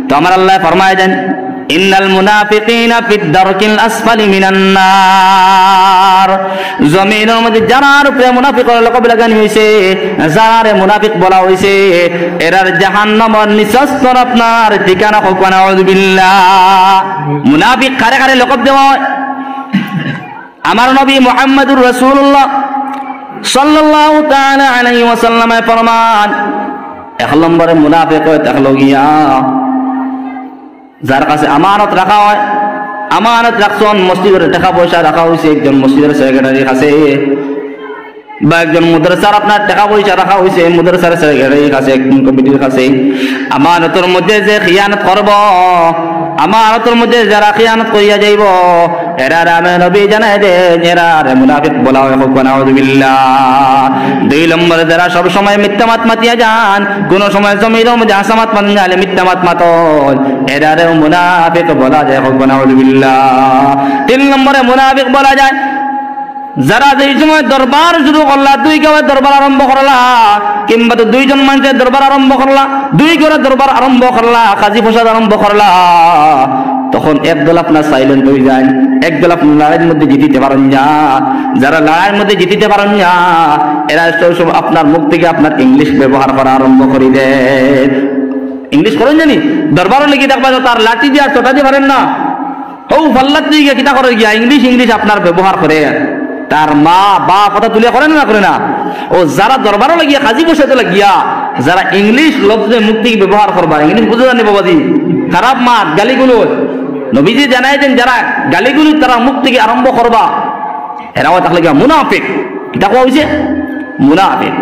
তো আমার আল্লাহ ফরমায় দেন ইন্নাল মুনাফিকিনা ফিদ দারকিল আসফালি মিনান নার, জমিনের মধ্যে যারার উপরে মুনাফিকের লকব লাগানি হইছে, যারে মুনাফিক বলা হইছে, এরার জাহান্নামের নিচস্তর আপনার ঠিকানা হোক। নাউযু বিল্লাহ। মুনাফিক কারে কারে লকব দেওয়া হয়? আমার নবী মুহাম্মদুর রাসূলুল্লাহ সাল্লাল্লাহু তাআলা আলাইহি ওয়াসাল্লাম ফরমান, এক নম্বরে মুনাফিক হয় তাহলে গিয়া যার কাছে আমানত রাখা হয়, আমানত রাখছেন, মসজিদের টাকা পয়সা রাখা হয়েছে একজন মসজিদের সেক্রেটারির কাছে, বা একজন মাদ্রাসার আপনার টাকা পয়সা রাখা হয়েছে মাদ্রাসার সেক্রেটারির কাছে, একজন কমিটির কাছে। আমানতের মধ্যে যে খিয়ানত করব, আমানতের মধ্যে যারা খিয়ানত করিয়া যাইব, এরা রামে নবী জানাই দেন এরা মুনাফিক বলা হয়। নাউযু বিল্লাহ। দুই নম্বরে যারা সব সময় মিথ্যা মাত মাতিয়া যান, কোন সময় জমির মধ্যে আসামাত মান গেলে মিথ্যা মাত মাতন, এরা মুনাফিক বলা যায়। নাউযু বিল্লাহ। তিন নম্বরে মুনাফিক বলা যায় যারা যেই সময় দরবার শুরু করলা, দুই গাঁয়ের দরবার আরম্ভ করলা, কিংবা তো দুইজন মানুষের দরবার আরম্ভ করলা, দুই ঘরের দরবার আরম্ভ করলা, কাজী প্রসাদ আরম্ভ করলা, তখন একদল আপনার সাইলেন্ট হয়ে যায়, একদল আপনার লড়াইয়ের মধ্যে জিতিতে পারেন না। যারা লড়াইয়ের মধ্যে জিতিতে পারেন না, এরা সব আপনার মুখ থেকে আপনার ইংলিশ ব্যবহার করা আরম্ভ করে দেয়। ইংলিশ করেন জানি দরবারও লেগে দেখবা তার লাঠি দিয়ে আর চটা দিয়ে পারেন না, ও ফাল্লাত দিয়ে কিতা করে গিয়া ইংলিশ ইংলিশ আপনার ব্যবহার করে। তার মা বা কথা তুলে করেন না করে না। ও যারা দরবারও লাগিয়া কাজী বসাতে লাগিয়া যারা ইংলিশ লফজে মুখ থেকে ব্যবহার করবা, ইংলিশ বুঝে জানি বাবাজি, খারাপ মাত গালিগুলো নবীজি জানাই দেন, যারা গালিগুলো তারা মুখ থেকে আরম্ভ করবা, এরাও তাহলে গিয়া মুনাফিক। কিতা কোয়া হয়েছে? মুনাফিক।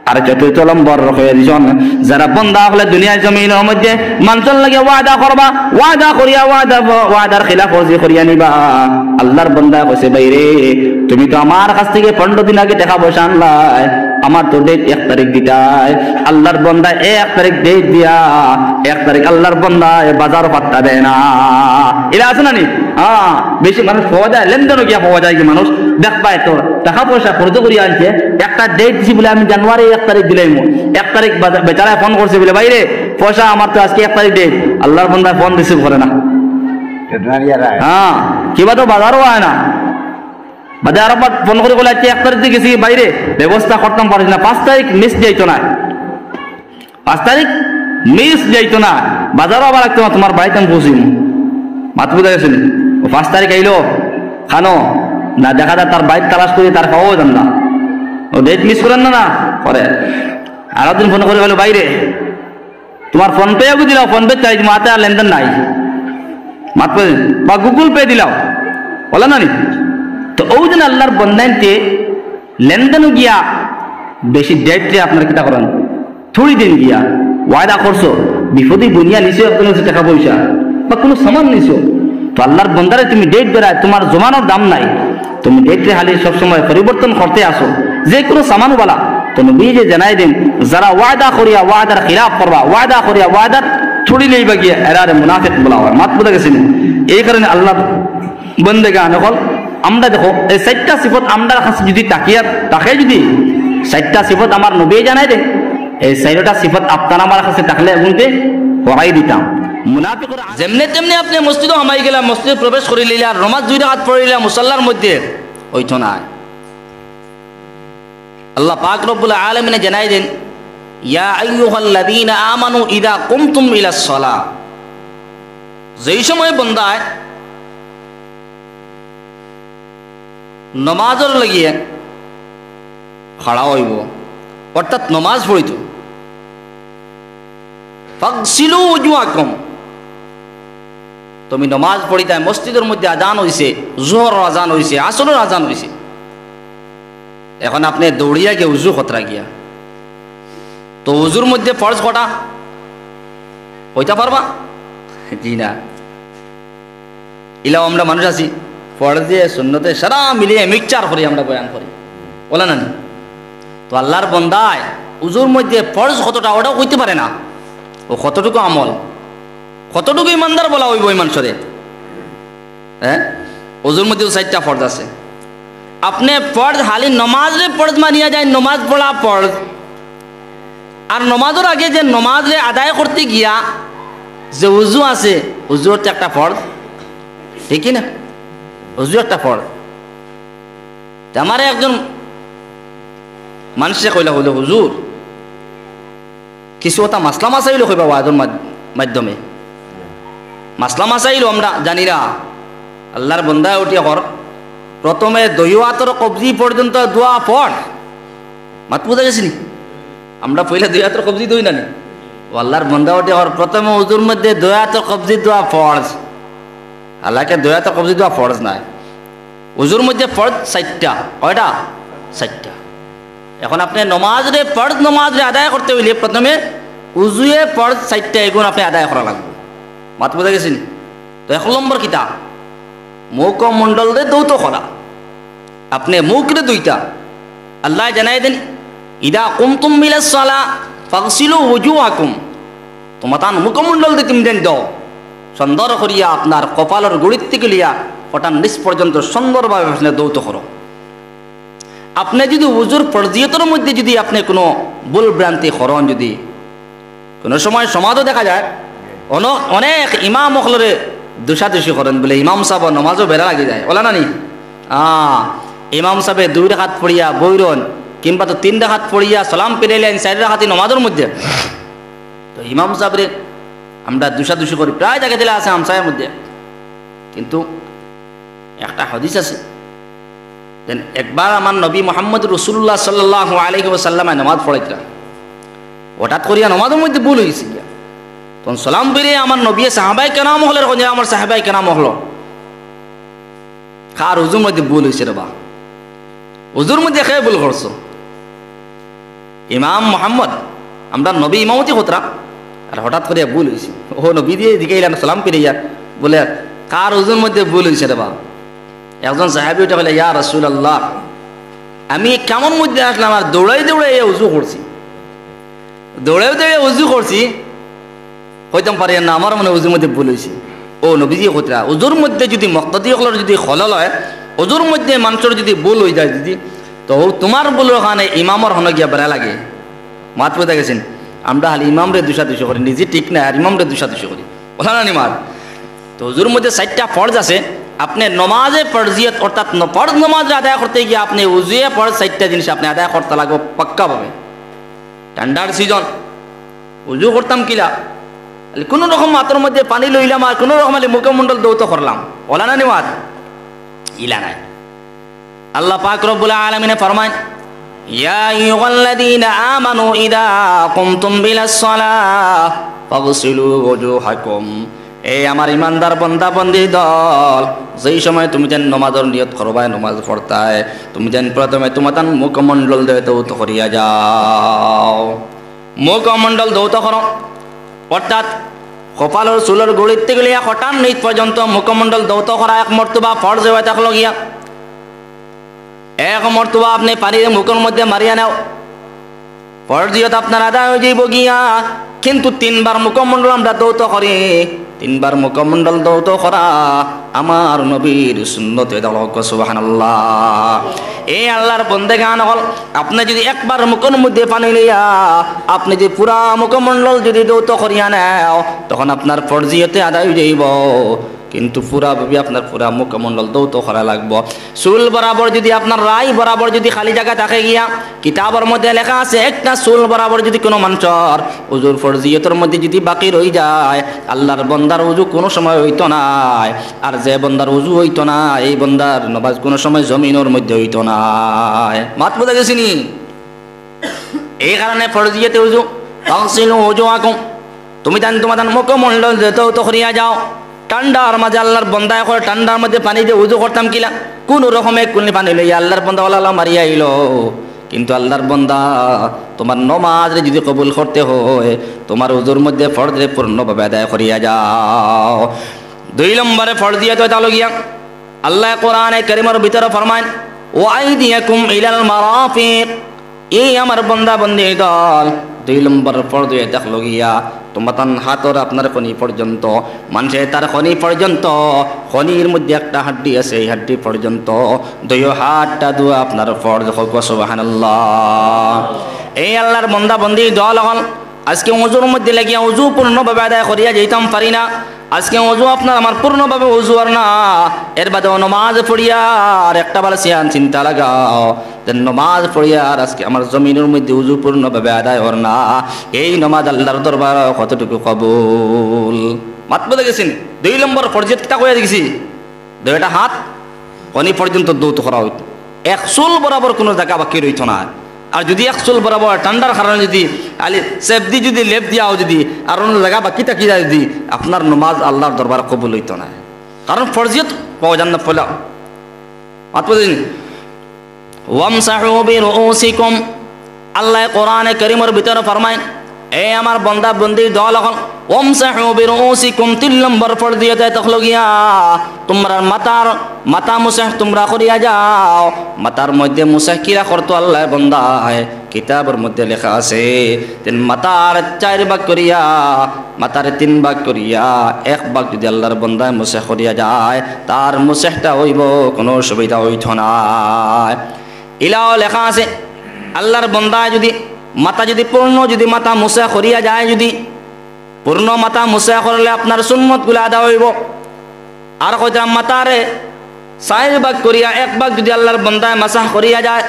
আর চতুর্থ নম্বর হয়ে দিছেন যারা বন্দা হলে দুনিয়ার জমিনের মধ্যে মানুষের লাগে ওয়াদা করবা, ওয়াদা করিয়া ওয়াদার খিলাফ ওয়াজি করিয়া নিবা। আল্লাহর বন্দা কইছে বাইরে তুমি তো আমার কাছ থেকে 15 দিন আগে টাকা পয়সা আনলাই, আমার তো ডেট 1 তারিখ দিতাই। আল্লাহর বন্দা 1 তারিখ ডেট দিয়া 1 তারিখ আল্লাহর বন্দা বাজার পাত্তা দেয় না। এরা আছে না নি? হ্যাঁ, বেশি মানুষ পাওয়া যায়, লেনদেনও গিয়া পাওয়া যায় কি মানুষ দেখবাই তো টাকা পয়সা খরচ করিয়া আনছে, একটা ডেট দিছি বলে আমি জানুয়ারি 1 তারিখ দিলাম, 1 তারিখ বেচারায় ফোন করছে বলে বাইরে পয়সা আমার তো আজকে 1 তারিখ ডেট, আল্লাহর বন্দা ফোন রিসিভ করে না। হ্যাঁ, কিবা তো বাজারও হয় না, বাজার ফোন করে বলে আজকে 1 তারিখ দিয়ে গেছি বাইরে, ব্যবস্থা করতাম পারিস না, 5 তারিখ মিস যাইতো না, 5 তারিখ মিস যাইতো না, বাজারও আবার লাগতো না, তোমার বাড়িতে আমি পৌঁছিম। মাত বুঝা গেছে 5 তারিখ আইলো খানো না, দেখা যায় তার বাইক তালাশ করে তার পাওয়া যান না, ও ডেট মিস করেন না না করে। আরো দিন ফোন করে বলো বাইরে তোমার ফোন পে দিলাও, ফোন পে চাই মাতে আর লেনদেন নাই, মাত বা গুগল পে দিলাও বলে না নি। তো ওই দিন আল্লাহর বন্দাইতে লেনদেনও গিয়া বেশি ডেটে আপনার কিতা করেন, থোড়ি দিন গিয়া ওয়াদা করছো, বিপদে বুনিয়া নিছো একজন টাকা পয়সা বা কোনো সামান নিছো, তো আল্লাহর বন্দারে তুমি ডেট বেড়ায়, তোমার জমানোর দাম নাই, তুমি ডেটে হালি সবসময় পরিবর্তন করতে আসো যে কোনো সামানও বলা। তো নবী যে জানাই দেন যারা ওয়াদা করিয়া ওয়াদার খিলাফ করবা, ওয়াদা করিয়া ওয়াদার ছুড়ি লইবা গিয়া এরারে মুনাফিক বলা হয়। মাত বুঝা গেছেন? এই কারণে আল্লাহ বন্দেগান হল আমরা দেখো এই 4টা সিফত আমরা কাছে যদি তাকে যদি 4টা সিফত আমার নবী জানাই দেন, এই 4টা সিফত আপনার আমার কাছে থাকলে এমনতে হরাই দিতাম। মুনাফিকরা যেমনে তেমনি আপনি মসজিদও হামাই গেলাম, মসজিদে প্রবেশ করে লিলা, নমাজ 2 রাকাত পড়িলা মুসাল্লার মধ্যে হইতো না। আল্লাহ পাক রব্বুল আলামিন জানাই দেন ইয়া আইয়ুহাল্লাযীনা আমানু ইযা কুমতুম ইলাস সালাহ, যেই সময় বান্দায় নমাজের লাগিয়ে খাড়া হইব অর্থাৎ নমাজ পড়িত, ফাগসিলু উজুহাকুম, তুমি নমাজ পড়িতে মসজিদের মধ্যে আজান হইছে, জোহর আজান হইছে, আসরের আজান হইছে, এখন আপনি দৌড়িয়া গিয়ে উজু খতরা গিয়া, তো উজুর মধ্যে ফরজ কটা হইতে পারবা? জি না। ইলাও আমরা মানুষ আছি ফরজে সুন্নতে সারা মিলিয়ে মিক্সচার করি আমরা বয়ান করি, বলে না? তো আল্লাহর বন্দায় উজুর মধ্যে ফরজ কতটা ওটাও হইতে পারে না, ও কতটুকু আমল, কতটুকু ইমানদার বলা হইব ওই মানুষরে। হ্যাঁ, উজুর মধ্যেও 4টা ফরজ আছে। আপনি ফরজ হালি নমাজরে ফরজ মানিয়া যায়, নমাজ পড়া ফরজ, আর নমাজের আগে যে নমাজরে আদায় করতে গিয়া যে উজু আছে, উজু হচ্ছে একটা ফরজ, ঠিকই না? উজু একটা ফরজ। আমার একজন মানুষে কইলা হইল, হুজুর কিছু কথা মাসলা মাসাইল কইবা ওয়াজের মাধ্যমে। মাসলা মাসাইল আমরা জানি না। আল্লাহর বন্দায় উঠিয়া কর, প্রথমে দৈয়াতর কবজি পর্যন্ত দোয়া পড়। মাত বুঝা গেছি নি? আমরা পয়লা দৈয়াতর কবজি দই না নি। ও আল্লাহর বন্দা উঠিয়া কর, প্রথমে উজুর মধ্যে দৈয়াতর কবজি দোয়া ফরজ। আল্লাহকে দৈয়াতর কবজি দোয়া ফরজ নাই। উজুর মধ্যে ফরজ 4টা। কয়টা? 4টা। এখন আপনি নমাজরে ফরজ নমাজরে আদায় করতে হইলে প্রথমে উজুয়ে ফরজ 4টা এগুলো আপনি আদায় করা লাগবে। মাত বুঝা গেছি নি? তো 1 নম্বর কিতা? মুখমণ্ডল দিয়ে দৌত করা। আপনি মুখরে দুইটা আল্লাহ জানাই দেন, ইদা কুমতুম মিলাস সালা ফাগসিলু ওজুহাকুম। তোমার মুখমণ্ডল দিয়ে তুমি দেন দাও সুন্দর করিয়া, আপনার কপালের গুড়ির থেকে লিয়া ফটান নিচ পর্যন্ত সুন্দরভাবে আপনি দৌত করো। আপনি যদি উজুর ফরজিয়তের মধ্যে যদি আপনি কোনো ভুল ভ্রান্তি করেন, যদি কোনো সময় সমাজও দেখা যায় অনেক ইমাম মখলরে দোষাদোষী করেন বলে ইমাম সাহেব নমাজও বেড়া লাগি যায়, ওলা না নি? ইমাম সাহেব 2 রাকাত পড়িয়া বইরন, কিংবা তো 3 রাকাত পড়িয়া সালাম পেরাইলেন 4 রাকাতি নমাজের মধ্যে। তো ইমাম সাহেবরে আমরা দোষাদোষী করি, প্রায় জায়গা দিলে আছে আমসায়ের মধ্যে। কিন্তু একটা হাদিস আছে, একবার আমার নবী মোহাম্মদ রসুল্লাহ সাল্লাল্লাহু আলাইহি ওয়াসাল্লাম নামাজ পড়াইছিলাম। হঠাৎ করিয়া নামাজের মধ্যে ভুল হয়েছে, তখন সালাম পেরে আমার নবী সাহাবাই কেনাম হলের আমার সাহাবাই কেনাম হলো কার উজুর মধ্যে ভুল হয়েছে রে বা, উজুর মধ্যে খেয়ে ভুল করছো। ইমাম মোহাম্মদ আমরা নবী ইমামতি হতরা, আর হঠাৎ করিয়া ভুল হয়েছে। ও নবী দিয়ে দিকে সালাম পেরে বলে কার উজুর মধ্যে ভুল হয়েছে রে বা। একজন সাহাবী ওটা বলে, ইয়া রাসূলুল্লাহ, আমি কেমন মধ্যে আসলাম আর দৌড়াই দৌড়াই উজু করছি, দৌড়াই দৌড়াই উজু করছি, হইতাম পারি না আমার মনে উজুর মধ্যে ভুল হয়েছে। ও নবীজি কতরা উজুর মধ্যে যদি মুক্তাদিগুলোর যদি খলল হয়, উজুর মধ্যে মানুষের যদি ভুল হয়ে যায় যদি, তো তোমার ভুলের কারণে ইমামর হন গিয়া বেড়া লাগে। মাত বুঝা গেছেন? আমরা খালি ইমামরে দোষাদোষী করি, নিজে ঠিক না আর ইমামরে দোষাদোষী করি, বলা না নিমার। তো উজুর মধ্যে 4টা ফরজ আছে। আপনি নমাজে ফরজিয়ত অর্থাৎ ফরজ নমাজ আদায় করতে গিয়ে আপনি উজুয়ে ফরজ 4টা জিনিস আপনি আদায় করতে লাগবে পাক্কাভাবে। ঠান্ডার সিজন উজু করতাম কিলা, কোনো রকম মাথার মধ্যে পানি লইলাম আর কোনো রকম মুখমণ্ডল দৌত করলাম, ওলা না নিমাত? ইলা নাই। আল্লাহ পাক রব্বুল আলামিনে ফরমান, ইয়া আইয়ুহাল্লাযীনা আমানু ইযা কুমতুম বিলাস সালাহ ফাগসিলু ওজুহাকুম। এই আমার ইমানদার বান্দা বান্দি দল, যেই সময় তুমি যেন নমাজের নিয়ত করবায়, নমাজ পড়তায়, তুমি যেন প্রথমে তোমার মুখমণ্ডল দৌত করিয়া যাও। মুখমণ্ডল দৌত করো অর্থাৎ কপালের চুলের গুড়ির থেকে লিয়া হঠাৎ নিচ পর্যন্ত মুখমণ্ডল দৌত করা 1 মর্তবা ফরজ হয়ে থাকলো গিয়া। 1 মর্তবা আপনি পানির মুখের মধ্যে মারিয়া নাও, ফরজিয়ত আপনার আদায় হয়ে যাইব গিয়া। কিন্তু 3 বার মুখমণ্ডল আমরা দৌত করি, 3 বার মুখমণ্ডল দৌত করা আমার নবীর সুন্নতে দল। সুবহানাল্লাহ। এই আল্লাহর বন্দেগান হল, আপনি যদি একবার মুখের মধ্যে পানি লইয়া আপনি যে পুরা মুখমণ্ডল যদি দৌত করিয়া নেও, তখন আপনার ফরজিয়তে আদায় হয়ে যাইব। কিন্তু পুরাভাবে আপনার পুরা মুখমণ্ডল দৌত করা লাগবো। চুল বরাবর যদি আপনার রায় বরাবর যদি খালি জায়গা থাকে গিয়া, কিতাবের মধ্যে লেখা আছে একটা চুল বরাবর যদি কোনো মানুষের উজুর ফরজিয়তের মধ্যে যদি বাকি রয়ে যায়, আল্লাহর বন্দার উজু কোনো সময় হইতো না। আর যে বন্দার উজু হইতো না, এই বন্দার নামাজ কোনো সময় জমিনের মধ্যে হইতো না। মাত বোঝা গেছিনি? এই কারণে ফরজিয়তে উজু ফাগসিলু ওজুহাকুম, তুমি জান তোমার মুখমণ্ডল দৌত করিয়া যাও। ঠান্ডার মাঝে আল্লাহর বন্দা এখন ঠান্ডার মধ্যে পানি দিয়ে উজু করতাম কিলা, কোন রকমে কোন পানি লইয়া আল্লাহর বন্দা ওলা মারিয়া আইল। কিন্তু আল্লাহর বন্দা তোমার নমাজ যদি কবুল করতে হয়, তোমার উজুর মধ্যে ফরজে পূর্ণভাবে আদায় করিয়া যাও। 2 নম্বরে ফরজিয়াত হলো গিয়া আল্লাহ কোরআনে কারীমের ভিতরে ফরমায়, ওয়াইদিয়াকুম ইলাল মারাফিক। এই আমার বন্দা বন্দী দল 2 নম্বর ফরজিয়াত হলো গিয়া তোমার হাতর আপনার খনি পর্যন্ত, মানুষে তার খনি পর্যন্ত, খনির মধ্যে একটা হাড্ডি আছে, এই হাড্ডি পর্যন্ত 2 হাতটা ধোয়া আপনার ফরজ হোক। সুবহানাল্লাহ। এই আল্লাহর বান্দা বান্দি দল হল আজকে অজুর মধ্যে লাগিয়া অজু পূর্ণভাবে আদায় করিয়া যেতাম পারি না। আজকে অজু আপনার আমার পূর্ণভাবে অজু আর না, এর বাদে নমাজ পড়িয়া আর একটা বার সিয়ান চিন্তা লাগাও নমাজ পড়িয়া আর আজকে আমার জমিনের মধ্যে অজু পূর্ণভাবে আদায় হর না, এই নমাজ আল্লাহর দরবার কতটুকু কবুল। মাত বলে গেছেন 2 নম্বর ফরজিয়ত কিতা কইয়া দেখছি, 2টা হাত কনি পর্যন্ত দৌত করা হইত, 1 চুল বরাবর কোনো জায়গা বাকি রইত না। আর যদি 1 চুল বরাবর ঠান্ডার কারণে যদি আলি সেফদি যদি লেপ দিয়াও যদি আর অন্য জায়গা বাকি থাকি যায় যদি আপনার নমাজ আল্লাহর দরবার কবুল হইত না, কারণ ফরজিয়ত পাওয়া যান না। ফলা মাত বলেন ওয়ামসাহু বিরুসিকুম, আল্লাহ কোরআনে কারীমের ভিতরে ফরমায় এ আমার বান্দা বন্দি দল হল ওয়ামসাহু বিরুসিকুম 3 নম্বর ফরজিয়তে তখলগিয়া তোমরা মাথা মুসাহ তোমরা করিয়া যাও। মাথার মধ্যে মুসাহ কিরা করতো আল্লাহর বান্দা কিতাবের মধ্যে লেখা আছে মাথার 4 ভাগ করিয়া মাথার 3 ভাগ করিয়া 1 ভাগ যদি আল্লাহর বান্দা মুসাহ করিয়া যায় তার মুসাহটা হইব কোনো অসুবিধা হইত না। ইলাও লেখা আছে আল্লাহর বান্দা যদি মাথা যদি পূর্ণ যদি মাথা মুসাহ করিয়া যায়, যদি পূর্ণ মাথা মুসাহ করলে আপনার সুন্নতগুলো আদা হইব। আর কইতাম মাথারে 4 ভাগ করিয়া 1 ভাগ যদি আল্লাহর বান্দায় মাসাহ করিয়া যায়,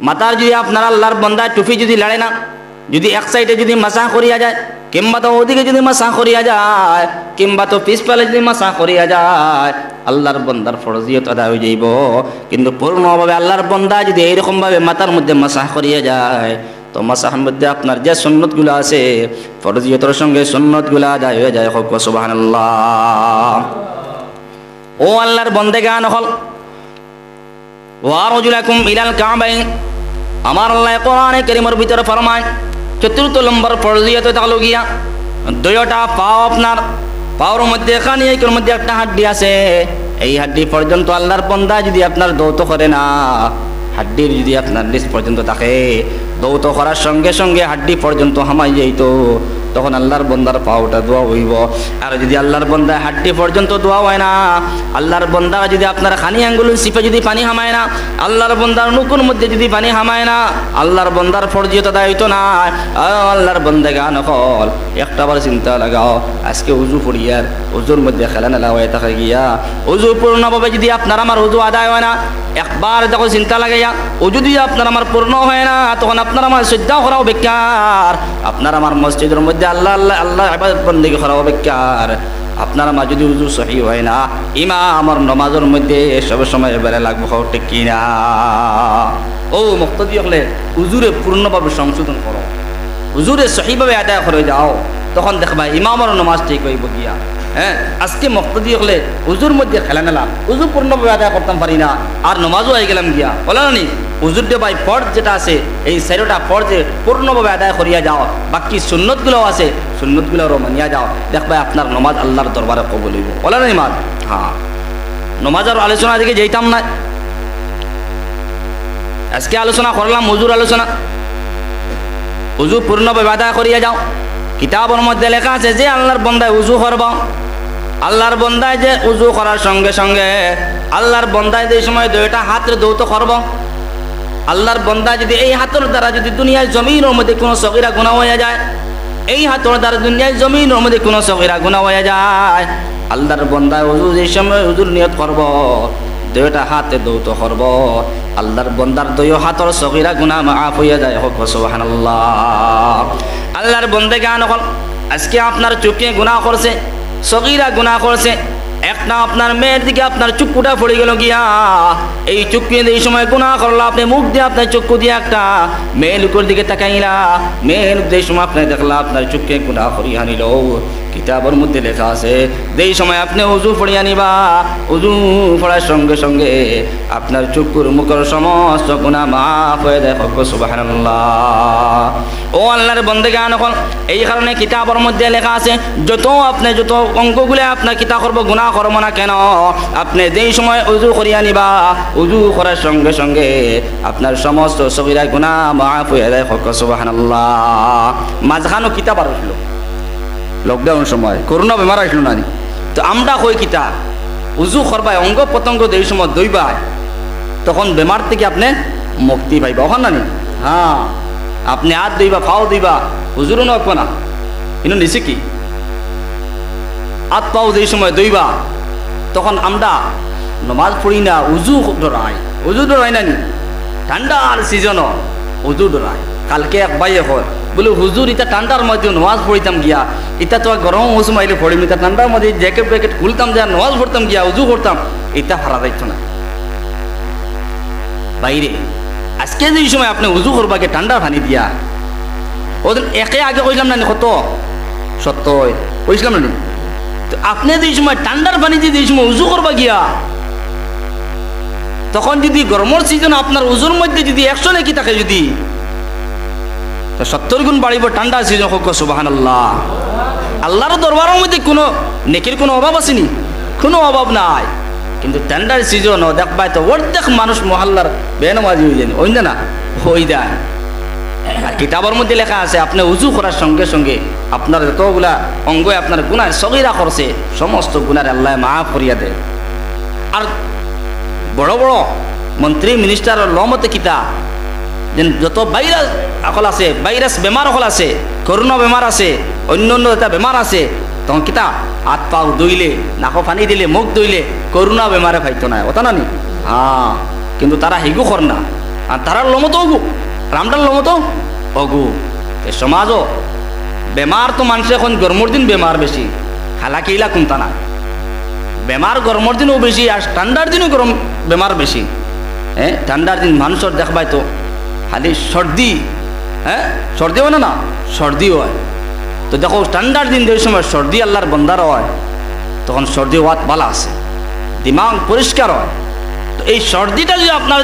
মাথার যদি আপনার আল্লাহর বান্দায় টুপি যদি লাড়ে না, যদি এক সাইডে যদি মাসাহ করিয়া যায় কিংবা তো ওদিকে যদি মাসাহ করিয়া যায় কিংবা তো পিছপালে যদি মাসাহ করিয়া যায় আল্লাহর বান্দার ফরজিয়ত আদায় হয়ে যাইব। কিন্তু পূর্ণভাবে আল্লাহর বান্দা যদি এইরকমভাবে মাথার মধ্যে মাসাহ করিয়া যায় তো মাসাহের মধ্যে আপনার যে সুন্নতগুলো আছে ফরজিয়তের সঙ্গে সুন্নতগুলো আদায় হয়ে যায়। হোক সুবহানাল্লাহ। ও আল্লাহর বন্দেগান হল ওয়ারজুলাকুম ইলাল কাবাইন, আমার আল্লাহ কোরআনে কারীমের ভিতরে ফরমায় 4 নম্বর ফরজিয়ত তাহলো গিয়া 2টা পাও, আপনার পাওর মধ্যে এখানে এর মধ্যে একটা হাড্ডি আছে, এই হাড্ডি পর্যন্ত আল্লাহর বান্দা যদি আপনার দৌত করে না, হাড্ডির যদি আপনার নিচ পর্যন্ত থাকে দৌত করার সঙ্গে সঙ্গে হাড্ডি পর্যন্ত হামাই যাইতো তখন আল্লাহর বান্দার পাওটা দোয়া হইব। আর যদি আল্লাহর বান্দা হাড্ডি পর্যন্ত দোয়া হয় না, আল্লাহর বান্দা যদি আপনার খানি আঙ্গুল সিপে যদি পানি হামায় না, আল্লাহর বান্দার নুকুর মধ্যে যদি পানি হামায় না, আল্লাহর বান্দার ফরজিয়ত আদায় হইতো না। আল্লাহর বান্দা গান হল একটাবার চিন্তা লাগাও, আজকে উজু পড়িয়ার উজুর মধ্যে খেলা নেলা হয়ে থাকে গিয়া উজু পূর্ণভাবে যদি আপনার আমার উজু আদায় হয় না, একবার যখন চিন্তা লাগাইয়া উজু যদি আপনার আমার পূর্ণ হয় না তখন আপনার আমার শ্রদ্ধা করাও বেকার, আপনার আমার মসজিদের মধ্যে আল্লাহ আল্লাহ আল্লাহ ইবাদত বন্দেগি করাও বেকার। আপনার আমার যদি উজু সহি হয় না ইমাম আমার নমাজের মধ্যে সব সময় এবারে লাগবো ঠিক কিনা। ও মুক্তদি হলে উজুরে পূর্ণভাবে সংশোধন করো, উজুরে সহিভাবে আদায় করে যাও, তখন দেখবা ইমামের নমাজ ঠিক হইব গিয়া। হ্যাঁ, আজকে মুক্তদি হলে উজুর মধ্যে খেলা নেলাম, উজু পূর্ণভাবে আদায় করতাম পারি না আর নমাজও হয়ে গেলাম গিয়া, বলে না নি উজুর দে ভাই ফর্জ যেটা আছে এই 4টা ফর্জে পূর্ণভাবে আদায় করিয়া যাও, বাকি সুন্নতগুলোও আছে সুন্নতগুলোও মানিয়া যাও, দেখবা আপনার নমাজ আল্লাহর দরবারে কবুল হইব, বলে না ইমাম। হ্যাঁ, নমাজের আলোচনা দিকে যেতাম না, আজকে আলোচনা করলাম উজুর আলোচনা। উজু পূর্ণভাবে আদায় করিয়া যাও, কিতাবের মধ্যে লেখা আছে যে আল্লাহর বান্দায় উজু করব, আল্লাহর বান্দায় যে উজু করার সঙ্গে সঙ্গে আল্লাহর বান্দায় যে সময় 2টা হাতের দৌত করব, আল্লাহর বান্দা যদি এই হাতের দ্বারা যদি দুনিয়ার জমিনের মধ্যে কোনো সগীরা গুনাহ হয়ে যায়, এই হাতের দ্বারা দুনিয়ার জমিনের মধ্যে কোনো সগীরা গুনাহ হয়ে যায়, আল্লাহর বান্দা উজু যে সময় উজুর নিয়ত করব 2টা হাতে দৌত করব, আল্লাহর বান্দার 2 হাতের সগীরা গুনাহ মাফ হয়ে যায়। হোক সুবহানাল্লাহ। আল্লাহর বান্দেগান হল আজকে আপনার চোখে গুনাহ করছে, সগীরা গুনাহ করছে, একটা আপনার মেয়ের দিকে আপনার চক্ষুটা পড়ে গেল গিয়া, এই চক্ষু এই সময় গুনাহ করলো, আপনি মুখ দিয়ে আপনার চক্ষু দিয়ে একটা মেয়ে লোকের দিকে তাকাইলা, মেয়ে লোক যে সময় আপনি দেখলা আপনার চক্ষে গুনাহ করিয়া নিল, কিতাবের মধ্যে লেখা আছে যেই সময় আপনি উজু পড়িয়া নিবা, উজু পড়ার সঙ্গে সঙ্গে আপনার চক্ষুর মুখের সমস্ত গুনাহ মাফ হয়ে যায়। সুবহানাল্লাহ। ও আল্লাহর বান্দাগান হল এই কারণে কিতাবের মধ্যে লেখা আছে যত আপনি যত অঙ্গগুলো আপনার কিতা করব গুনাহ করব না কেন, আপনি যেই সময় উজু করিয়া নিবা উজু করার সঙ্গে সঙ্গে আপনার সমস্ত সগীরা গুনাহ মাফ হয়ে যায়। সুবহানাল্লাহ। মাঝখানো কিতাব আর আসলো লকডাউন সময় করোনা বেমার আসলো না, তো আমরা কই কিতা উজু করবাই অঙ্গ প্রত্যঙ্গ যেই সময় দইবাই তখন বেমার থেকে আপনি মুক্তি পাইবা, ওখান না নি। হ্যাঁ, আপনি হাত দইবা ফাও দইবা হুজুরও নকবা না কিন্তু নিচে কি হাত পাও যেই সময় দইবা তখন আমরা নমাজ পড়ি না উজু ডরাই না নি ঠান্ডার সিজনও উজু ডরাই কালকে এক বাইয়ে হয় বলে হুজুর ইটা ঠান্ডার মধ্যে নমাজ পড়িতাম গিয়া ইটা তো গরম মৌসুম আইলে পড়িম ইটা ঠান্ডার মধ্যে জ্যাকেট প্যাকেট খুলতাম যা নমাজ পড়তাম গিয়া উজু করতাম এটা হারা যাইতো না বাইরে আজকে যে সময় আপনি উজু করবাকে ঠান্ডা পানি দিয়া ওদিন একে আগে কইলাম না কত সত্য কইছিলাম না তো আপনি যে সময় ঠান্ডার পানি দিয়ে যে সময় উজু করবা গিয়া তখন যদি গরমের সিজন আপনার উজুর মধ্যে যদি 100 নেকি থাকে যদি 70 গুণ বাড়িব ঠান্ডা সিজন হোক সুবহানাল্লাহ আল্লাহর দরবারের মধ্যে কোনো নেকির কোনো অভাব আসেনি কোনো অভাব নাই কিন্তু ঠান্ডার সিজন দেখবাই তো অর্ধেক মানুষ মহল্লার বেনামাজি হয়ে যায় ওই না হয়ে যায় আর কিতাবের মধ্যে লেখা আছে আপনি উজু করার সঙ্গে সঙ্গে আপনার যতগুলা অঙ্গ আপনার গুনাহ সগীরা করছে সমস্ত গুনার আল্লাহ মাফ করিয়া দেয় আর বড় বড় মন্ত্রী মিনিস্টার লমতে কিতা যেন যত ভাইরাস অকল আছে ভাইরাস বেমার অকল আছে করোনা বেমার আছে অন্য অন্য এটা বেমার আছে তখন কিতা হাত পাও দইলে নাকো পানি দিলে মুখ দইলে করোনা বেমারে পাইতো না ওটা না নি হ্যাঁ কিন্তু তারা হিগু কর না আর তারার লমতো অগু রামডার লমতো অগু এ সমাজও বেমার তো মানুষ এখন গরমের দিন বেমার বেশি হালাকিলা কোনটা না বেমার গরমের দিনও বেশি আর ঠান্ডার দিনও গরম বেমার বেশি হ্যাঁ ঠান্ডার দিন মানুষের দেখবাই তো খালি সর্দি হ্যাঁ সর্দি হয় না সর্দি হয় তো দেখো ঠান্ডার দিন যে সময় সর্দি আল্লাহর বন্দার হয় তখন সর্দি হওয়াত ভালো আছে দিমাগ পরিষ্কার হয় তো এই সর্দিটা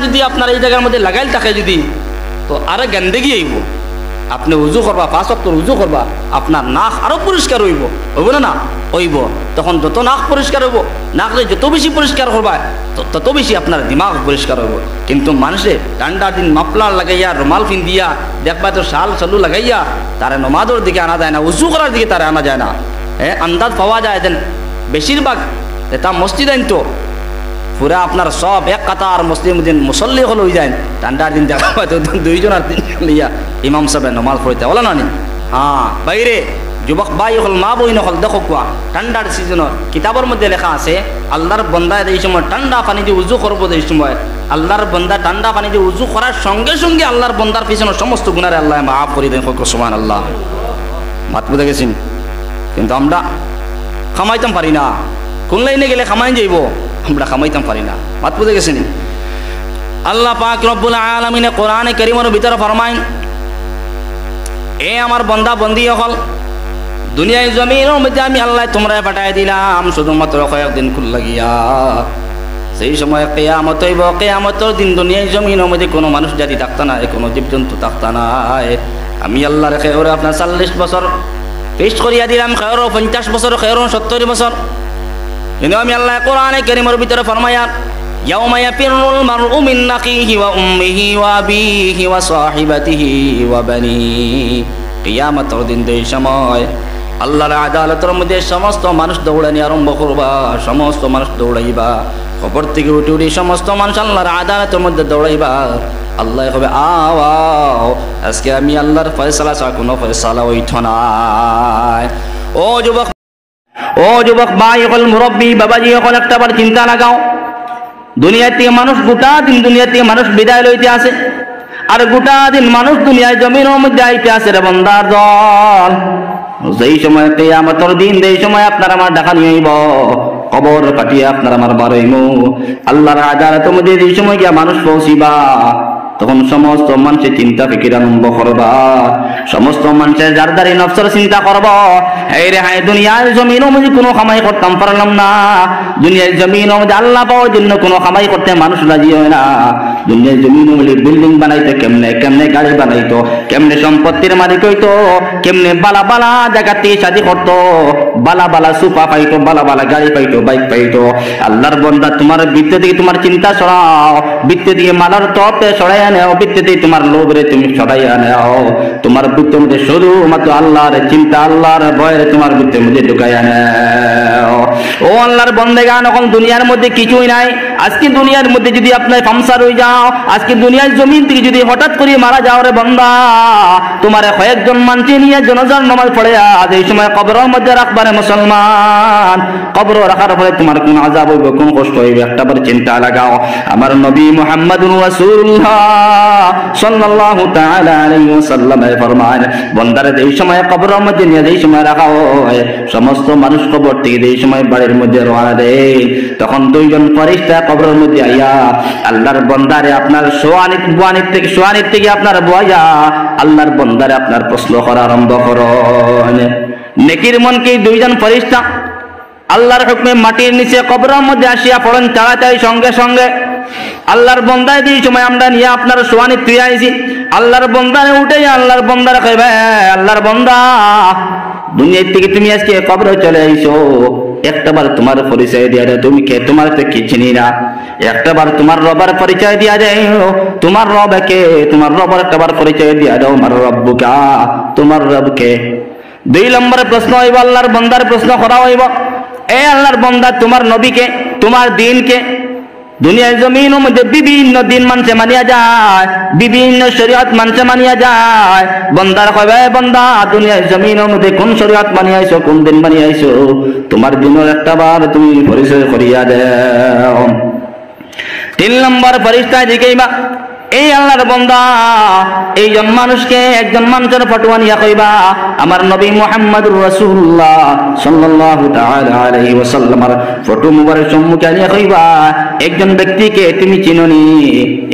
যদি আপনার এই জায়গার মধ্যে লাগাইল থাকে যদি তো আরো গেন্দেগি আইব আপনি উজু করবা 5 ওয়াক্ত উজু করবা আপনার নাক আরো পরিষ্কার হইব না হইব তখন যত নাক পরিষ্কার হইব নাকলে যত বেশি পরিষ্কার করবা তত বেশি আপনার দিমাগ পরিষ্কার হইব কিন্তু মানুষে ঠান্ডার দিন মাফলার লাগাইয়া রুমাল পিন্দিয়া দেখবা তো শাল চালু লাগাইয়া তারা নমাজের দিকে আনা যায় না উজু করার দিকে তারা আনা যায় না হ্যাঁ আন্দাজ পাওয়া যায় দেন বেশিরভাগ এটা মসজিদ আইন তো পুরা আপনার সব এক কাতার মুসলিম দিন মুসল্লি হল হয়ে যায় ঠান্ডার দিন দেখা হয়তো 2 জন আর 3 জন লইয়া ইমাম সাহেব নমাজ পড়িতে বলো না নি হ্যাঁ বাইরে যুবক ভাই হল মা বই নহল দেখো কোয়া ঠান্ডার সিজনের কিতাবের মধ্যে লেখা আছে আল্লাহর বন্দা এই সময় ঠান্ডা পানি দিয়ে উজু করবো এই সময় আল্লাহর বন্দা ঠান্ডা পানি দিয়ে উজু করার সঙ্গে সঙ্গে আল্লাহর বন্দার পিছনে সমস্ত গুনারে আল্লাহ মাফ করে দেন সুবহানাল্লাহ মাত বুঝে গেছেন কিন্তু আমরা খামাইতাম পারি না কোন লাইনে গেলে খামাই যাইব আমরা খামাইতাম পারি না মাত বুঝে গেছেন আল্লাহ পাক রব্বুল আলামিন কোরআনে কারীমের ভিতরে ফরমায় এ আমার বান্দা বন্দী হল দুনিয়ায় জমিনের মধ্যে আমি আল্লাহ তোমরা পাঠায় দিলাম শুধুমাত্র কয়েকদিন খুল লাগিয়া সেই সময় কিয়ামত হইব কিয়ামতের দিন দুনিয়ায় জমিনের মধ্যে কোনো মানুষ জাতি থাকতো না কোনো জীবজন্তু থাকতো না আমি আল্লাহর খেয়রে আপনার 40 বছর পেশ করিয়া দিলাম খেয়র 50 বছর খেয়র 70 বছর কিন্তু আমি আল্লাহ কোরআনে কারীমের ভিতরে ফরমায়া ইয়াউমা ইয়াফিরুল মারউ মিন আখিহি ওয়া উম্মিহি ওয়া আবিহি ওয়া সাহিবাতিহি ওয়া বানিহি কিয়ামতের দিন এই সময় আল্লাহর আদালতের মধ্যে সমস্ত মানুষ দৌড়ানি আরম্ভ করবা সমস্ত মানুষ দৌড়াইবা খবর থেকে উঠে উঠে সমস্ত মানুষ আল্লাহর আদালতের মধ্যে দৌড়াইবা আল্লাহ হবে আও আজকে আমি আল্লাহর ফয়সালা ছাড়া কোনো ফয়সালা হইত না ও যুবক ভাই হল মুরব্বী বাবাজি হল একটা বার চিন্তা লাগাও দুনিয়া থেকে মানুষ গোটা দিন দুনিয়া থেকে মানুষ বিদায় লইতে আসে আর গোটা দিন মানুষ দুনিয়ায় জমিনের মধ্যে আইতে আসে রে বান্দার দল যেই সময় কিয়ামতের দিন যেই সময় আপনার আমার ডাকা নিয়ে আইব কবর কাটিয়ে আপনার আমার বারইমু আল্লাহর আদালতের মধ্যে যেই সময় গিয়া মানুষ পৌঁছিবা তখন সমস্ত মানুষের চিন্তা ফিকির আরম্ভ করবা সমস্ত মানুষের জারদারি নফসের চিন্তা করব এই রে হাই দুনিয়ার জমিনের মধ্যে কোনো কামাই করতাম পারলাম না দুনিয়ার জমিনের মধ্যে আল্লাহ পাওয়ার জন্য কোনো কামাই করতে মানুষ রাজি হয় না দুনিয়ার জমিনের মধ্যে বিল্ডিং বানাইতো কেমনে গাড়ি বানাইতো কেমনে সম্পত্তির মালিক হইতো কেমনে বালা বালা জায়গাতে শাদি করতো বালা বালা সুপা পাইতো বালা বালা গাড়ি পাইতো বাইক পাইতো আল্লাহর বান্দা তোমার বৃত্তে থেকে তোমার চিন্তা সরাও বৃত্তে দিয়ে মালার তপে সরাই নেও বৃত্তে দিয়ে তোমার লোভরে তুমি সরাইয়া নেও তোমার বৃত্তের মধ্যে শুধুমাত্র আল্লাহর চিন্তা আল্লাহর ভয়ের তোমার বৃত্তের মধ্যে ঢুকাইয়া নেও ও আল্লাহর বন্দেগান এখন দুনিয়ার মধ্যে কিছুই নাই। আজকে দুনিয়ার মধ্যে যদি আপনার ফামসার হয়ে যাও, আজকে দুনিয়ার জমিন থেকে যদি হঠাৎ করে মারা যাও রে বান্দা, তোমার কয়েকজন মানুষ নিয়ে জানাজার নামাজ পড়ে আজ এই সময় কবরের মধ্যে রাখবারে মুসলমান, কবর রাখার পরে তোমার কোন আযাব হইবে, কোন কষ্ট হইবে, একটাবার চিন্তা লাগাও। আমার নবী মুহাম্মদুর রাসূলুল্লাহ সাল্লাল্লাহু তাআলা আলাইহি ওয়াসাল্লাম ফরমান, বান্দারে এই সময় কবরের মধ্যে নিয়ে এই সময় রাখা হয়, সমস্ত মানুষ কবর থেকে এই সময় বাড়ির মধ্যে রওনা দেয়, তখন দুইজন ফেরেশতা কবরের মধ্যে আইয়া আল্লাহর বান্দারে আপনার সোয়ানির থেকে আপনার বয়া আল্লাহর বান্দারে আপনার প্রশ্ন করা আরম্ভ করেন। নেকির মনকে দুইজন ফেরেশতা আল্লাহর হুকমে মাটির নিচে কবরের মধ্যে আসিয়া পড়েন তাড়াতাড়ি সঙ্গে সঙ্গে। আল্লাহর বান্দায় এই সময় আমরা নিয়ে আপনার সোয়ানি তুই আইছি, আল্লাহর বান্দারে উঠে আল্লাহর বান্দারে কইবে, আল্লাহর বান্দা দুনিয়া থেকে তুমি আজকে কবরে চলে আইছো, একটাবার তোমার পরিচয় দিয়া দেয়, তুমি কে, তোমার তো কি চিনি না, একটাবার তোমার রবের পরিচয় দিয়া দেয়, তোমার রব কে, তোমার রবের একটাবার পরিচয় দিয়া দাও, আমার রব্বুকা, তোমার রবকে। 2 নম্বরে প্রশ্ন হইব, আল্লাহর বান্দার প্রশ্ন করা হইব, এ আল্লাহর বান্দা তোমার নবীকে, তোমার দিনকে। দুনিয়ার জমিনের মধ্যে বিভিন্ন দিন মানুষে মানিয়া যায়, বিভিন্ন শরীয়ত মানুষে মানিয়া যায়। বান্দার কইবে, বান্দা দুনিয়ার জমিনের মধ্যে কোন শরীয়ত মানিয়াইছো, কোন দিন মানিয়াইছো, তোমার দিনের একটাবার তুমি পরিচয় করিয়া দাও। 3 নম্বর ফেরেশতা জিজ্ঞাসা, এই আল্লাহর বান্দা এইজন মানুষকে একজন মানুষের ফটোয়া নিয়া কইবা, আমার নবী মুহাম্মদুর রাসূলুল্লাহ সাল্লাল্লাহু তাআলা আলাইহি ওয়াসাল্লামের ফটো মুবারক সম্মুখে নিয়া কইবা, একজন ব্যক্তিকে তুমি চিনোনি,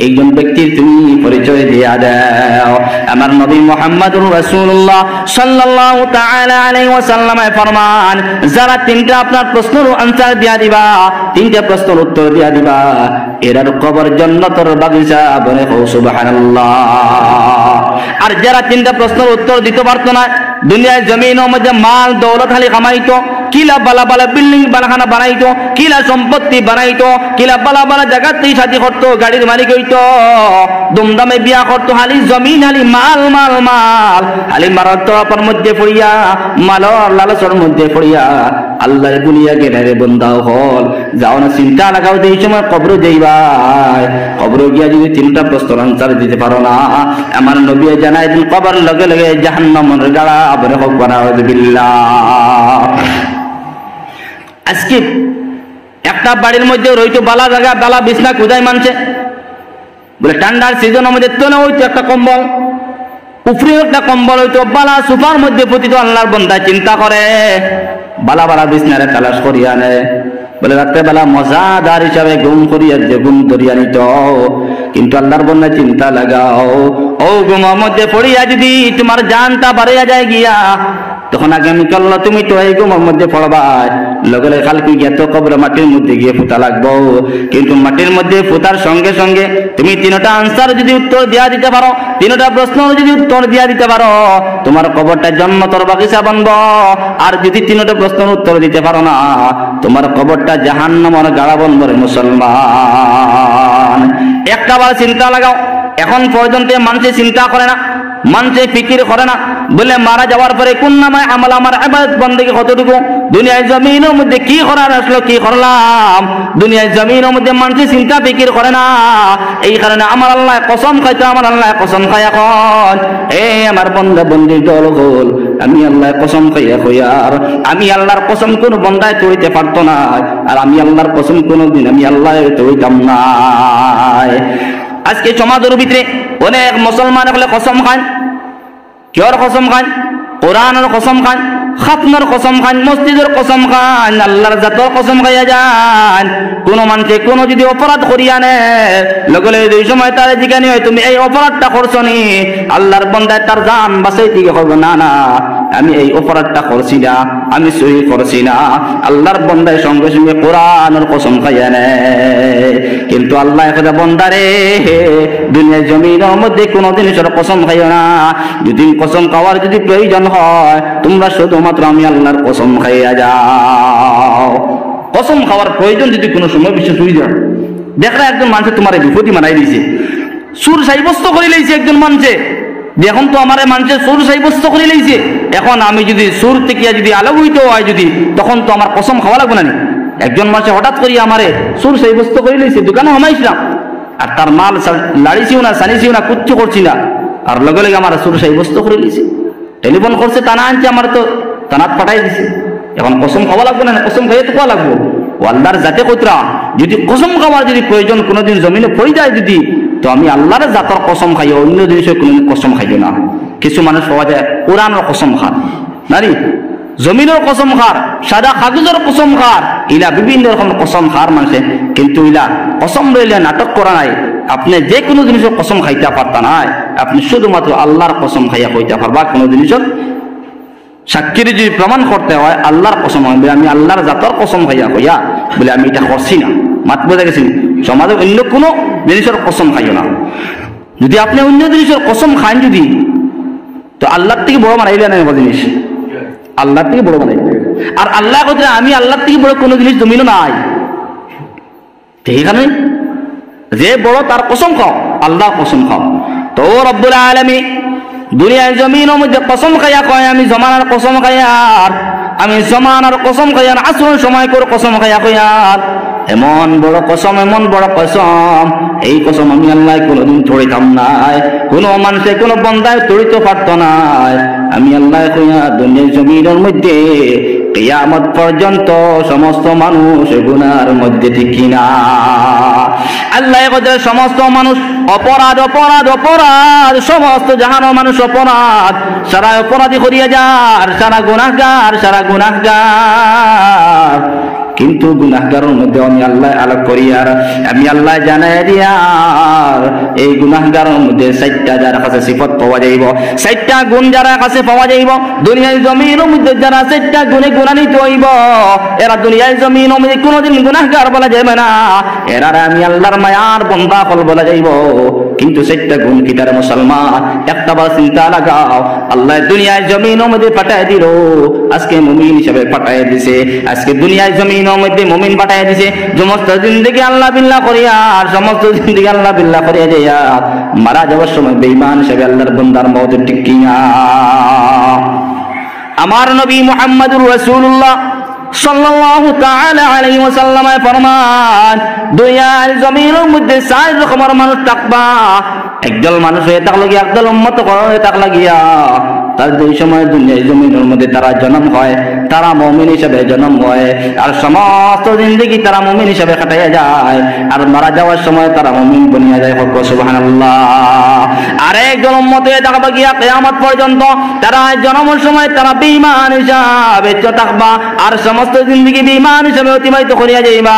একজন ব্যক্তির তুমি পরিচয় দিয়া দাও। আমার নবী মুহাম্মদুর রাসূলুল্লাহ সাল্লাল্লাহু তাআলা আলাইহি ওয়াসাল্লামে ফরমান, যারা 3টা আপনার প্রশ্নের আনসার দিয়া দিবা, 3টা প্রশ্নের উত্তর দিয়া দিবা, এরার কবর জান্নাতের বাগিচা বনে সুবহানাল্লাহ। আর যারা 3টা প্রশ্নের উত্তর দিতে পারতো না, দুনিয়ার জমিনের মধ্যে মাল দৌলত খালি কামাইতো, কিলা বালা বালা বিল্ডিং বালাখানা বানাইতো, কিলা সম্পত্তি বানাইতো, কিলা বালা বালা জায়গাতে শাদি করতো, গাড়ির মালিক হইতো, দুমদামে বিয়া করতো, খালি জমিন খালি মাল মাল মাল, খালি মারার তরফের মধ্যে পড়িয়া, মালর লালসের মধ্যে পড়িয়া আল্লাহর দুনিয়া গেলে রে বন্দাও হল, যাও না চিন্তা লাগাও, এই সময় কবরে যাইবা, কবরে গিয়া যদি 3টা প্রশ্নের আনসার দিতে পারো না, আমার নবী জানাই দিন কবর লগে লগে জাহান্নামের গাড়া আবরে হোক বানাউযুবিল্লাহ। আজকে একটা বাড়ির মধ্যে রইতো বালা জায়গা, বালা বিছনা খুঁজাই মানছে, বলে ঠান্ডার সিজনের মধ্যে তো না হইতো একটা কম্বল, উপরে একটা কম্বল হইতো, বালা সোফার মধ্যে পতিত। আল্লাহর বান্দা চিন্তা করে, বালা বালা বিছনারে তালাশ করিয়া আনে, বলে রাত্রেবেলা মজাদার হিসাবে ঘুম করিয়া যে ঘুম ধরিয়া নিত। কিন্তু আল্লাহর বান্দা চিন্তা লাগাও, ও ঘুমের মধ্যে পড়িয়া যদি তোমার জানটা বাড়িয়া যায় গিয়া, তখন আগামীকাল তুমি তো এই ঘুমের মধ্যে পড়বা, লগে লগে কালকে গিয়ে তো কবর মাটির মধ্যে গিয়ে ফুটা লাগবো। কিন্তু মাটির মধ্যে ফুটার সঙ্গে সঙ্গে তুমি 3টা আনসার যদি উত্তর দিয়া দিতে পারো, 3টা প্রশ্ন যদি উত্তর দিয়া দিতে পারো, তোমার কবরটা জান্নাতের বাগিচা বানব। আর যদি 3টা প্রশ্নের উত্তর দিতে পারো না, তোমার কবরটা জাহান্নামের গাড়া বানব রে মুসলমান। একটাবার চিন্তা লাগাও, এখন পর্যন্ত মানুষে চিন্তা করে না, মানুষে ফিকির করে না, বলে মারা যাওয়ার পরে কোন নামায় আমল, আমার ইবাদত বন্দেগী কতটুকু, দুনিয়ার জমিনের মধ্যে কি করার আসলো, কি করলাম, দুনিয়ার জমিনের মধ্যে মানুষে চিন্তা ফিকির করে না। এই কারণে আমার আল্লাহ কসম খাইতো, আমার আল্লাহ কসম খাই এখন, আমার বন্দা বন্দির দল হল, আমি আল্লাহ কসম খাইয়া কইয়ার, আমি আল্লাহর কসম কোন বন্দায় তৈরিতে পারতো না, আর আমি আল্লাহর কসম কোনদিন আমি আল্লাহ তৈরিতাম না। আজকে সমাজের ভিতরে অনেক মুসলমান বলে কসম খান, কিয়র কসম খান, কোরআনের কসম খান, খাতনার কসম খান, মসজিদের কসম খান, আল্লাহর জাতের কসম খাইয়া যান। কোন মানুষে কোন যদি অপরাধ করিয়া নে, লগে লগে দুই সময় তার জিজ্ঞানি হয় তুমি এই অপরাধটা করছো নি, আল্লাহর বান্দায় তার জান বাঁচাই দিকে করবো, না না আমি এই অপরাধটা করছি না, আমি সহি করছি না, আল্লাহর বান্দায় সঙ্গে সঙ্গে কোরআনের কসম খাইয়া নে। কিন্তু আল্লাহ কথা বন্দারে দুনিয়ার জমিনের মধ্যে কোন জিনিসের কসম খাইও না, যদি কসম খাওয়ার যদি প্রয়োজন হয় তোমরা শুধুমাত্র আমি আল্লাহর কসম খাইয়া যাও। কসম খাওয়ার প্রয়োজন যদি কোনো সময় বিশেষ হয়ে যায়, দেখরা একজন মানুষের তোমার বিপত্তি মানাই দিয়েছে, সুর সাব্যস্ত করে লাইছে একজন মানুষে, এখন তো আমার মানুষের সুর সাব্যস্ত করে লাইছে, এখন আমি যদি সুর থেকে যদি আলোকিত হয় যদি, তখন তো আমার কসম খাওয়া লাগবে না, একজন মাসে হঠাৎ করি আমারে সুর সাব্যস্ত করে লইছে, দোকানে হামাইছিলাম আর তার মাল লাড়িছিও না সানিছিও না কুচ্ছু করছি না, আর লগে লগে আমার সুর সাব্যস্ত করে লইছে। টেলিফোন করছে টানা আনছে, আমার তো টানাত পাঠাই দিছে। এখন কসম খাওয়া লাগবো না, কসম খাইয়ে তো খাওয়া লাগবো। ও আল্লাহর জাতে কতরা যদি কসম খাওয়ার যদি প্রয়োজন কোনোদিন জমিনে পড়ে যায় যদি, তো আমি আল্লাহর জাতর কসম খাইও, অন্য জিনিসের কোনোদিন কসম খাইও না। কিছু মানুষ পাওয়া যায় কোরআনের কসম খান, নারী জমিনের কসম খার, সাদা কাগজের কসম খার, ইলা বিভিন্ন রকম কসম খার মানুষে, কিন্তু ইলা কসম রইলে নাটক করা নাই। আপনি যে কোনো জিনিসের কসম খাইতে পারতা নাই, আপনি শুধুমাত্র আল্লাহর কসম খাইয়া কইতে পারবা। কোনো জিনিসের সাক্ষীর যদি প্রমাণ করতে হয় আল্লাহর কসম হয়, আমি আল্লাহর জাতর কসম খাইয়া কইয়া বলে আমি এটা করছি না। মাত বোঝা গেছি, সমাজে অন্য কোনো জিনিসের কসম খাইও না। যদি আপনি অন্য জিনিসের কসম খান যদি, তো আল্লাহর থেকে বড় মানাইলে না জিনিস, আল্লাহর থেকে বড় বানাই। আর আল্লাহ কথা আমি আল্লাহর থেকে বড় কোনো জিনিস জমিনও নাই, ঠিক আছে? যে বড় তার কসম খাও, আল্লাহ কসম খাও। তো রব্বুল আলামিন দুনিয়ার জমিনের মধ্যে কসম খাইয়া কয় আমি জমানার কসম খাইয়ার, আমি জমানার কসম খাইয়ার, আসর সময় করে কসম খাইয়া কইয়ার, এমন বড় কসম, এমন বড় কসম, এই কসম আমি আল্লাহ কোনোদিন তড়িতাম নাই, কোনো মানুষে কোনো বন্দায় তড়িতে পারত নাই। আমি আল্লাহ কইয়া দুনিয়ার জমিনের মধ্যে কিয়ামত পর্যন্ত সমস্ত মানুষ গুনার মধ্যে ঠিকই না। আল্লাহ কইয়া সমস্ত মানুষ অপরাধ অপরাধ অপরাধ, সমস্ত জাহানের মানুষ অপরাধ, সারা অপরাধী করিয়া যার, সারা গুনাহগার, সারা গুনাহগার। কিন্তু গুনাহগারের মধ্যে আমি আল্লাহ আলাপ করিয়ার, আমি আল্লাহ জানাই দিয়ার, এই গুনাহগারের মধ্যে 4টা যার কাছে সিফত পাওয়া যাইব, 4টা গুণ যার কাছে পাওয়া যাইব। দুনিয়ার জমিনের মধ্যে যারা 4টা গুণে গুণান্বিত হইব, এরা দুনিয়ার জমিনের মধ্যে কোনোদিন গুনাহগার বলা যাবে না, এরা আমি আল্লাহর মায়ার বান্দা ফল বলা যাইব। কিন্তু 4টা গুণ কি তার মুসলমান? একটা বার চিন্তা লাগাও, আল্লাহ দুনিয়ার জমিনের মধ্যে পাঠায় দিল, আজকে মুমিন হিসেবে পাঠায় দিছে, আজকে দুনিয়ার জমিনের মধ্যে মুমিন পাঠায় দিছে। সমস্ত জিন্দেগি আল্লাহ বিল্লাহ করিয়া, আর সমস্ত জিন্দেগি আল্লাহ বিল্লাহ করিয়া যাইয়া মারা যাওয়ার সময় বেঈমান হিসেবে আল্লাহর বান্দার মওত ঠিক কিনা? আমার নবী মুহাম্মদুর রাসূলুল্লাহ সাল্লাল্লাহু তাআলা আলাইহি ওয়াসাল্লাম ফরমান, দুনিয়ার জমিনের মধ্যে 4 রকমের মানুষ থাকবা। একদল মানুষ হয়ে থাকলো গিয়া, একদল উম্মত হয়ে থাকলা গিয়া, তার যেই সময় দুনিয়ার জমিনের মধ্যে তারা জন্ম হয়, তারা মুমিন হিসেবে জন্ম হয়, আর সমস্ত জিন্দেগি তারা মুমিন হিসেবে কাটাইয়া যায়, আর মারা যাওয়ার সময় তারা মুমিন বনিয়া যায়। সুবহানাল্লাহ। আর একদল উম্মত হয়ে থাকবা গিয়া কিয়ামত পর্যন্ত, তারা জন্মের সময় তারা বেঈমান হিসেবে থাকবা, আর সমস্ত জিন্দেগি বেঈমান হিসেবে অতিবাহিত করিয়া যাইবা,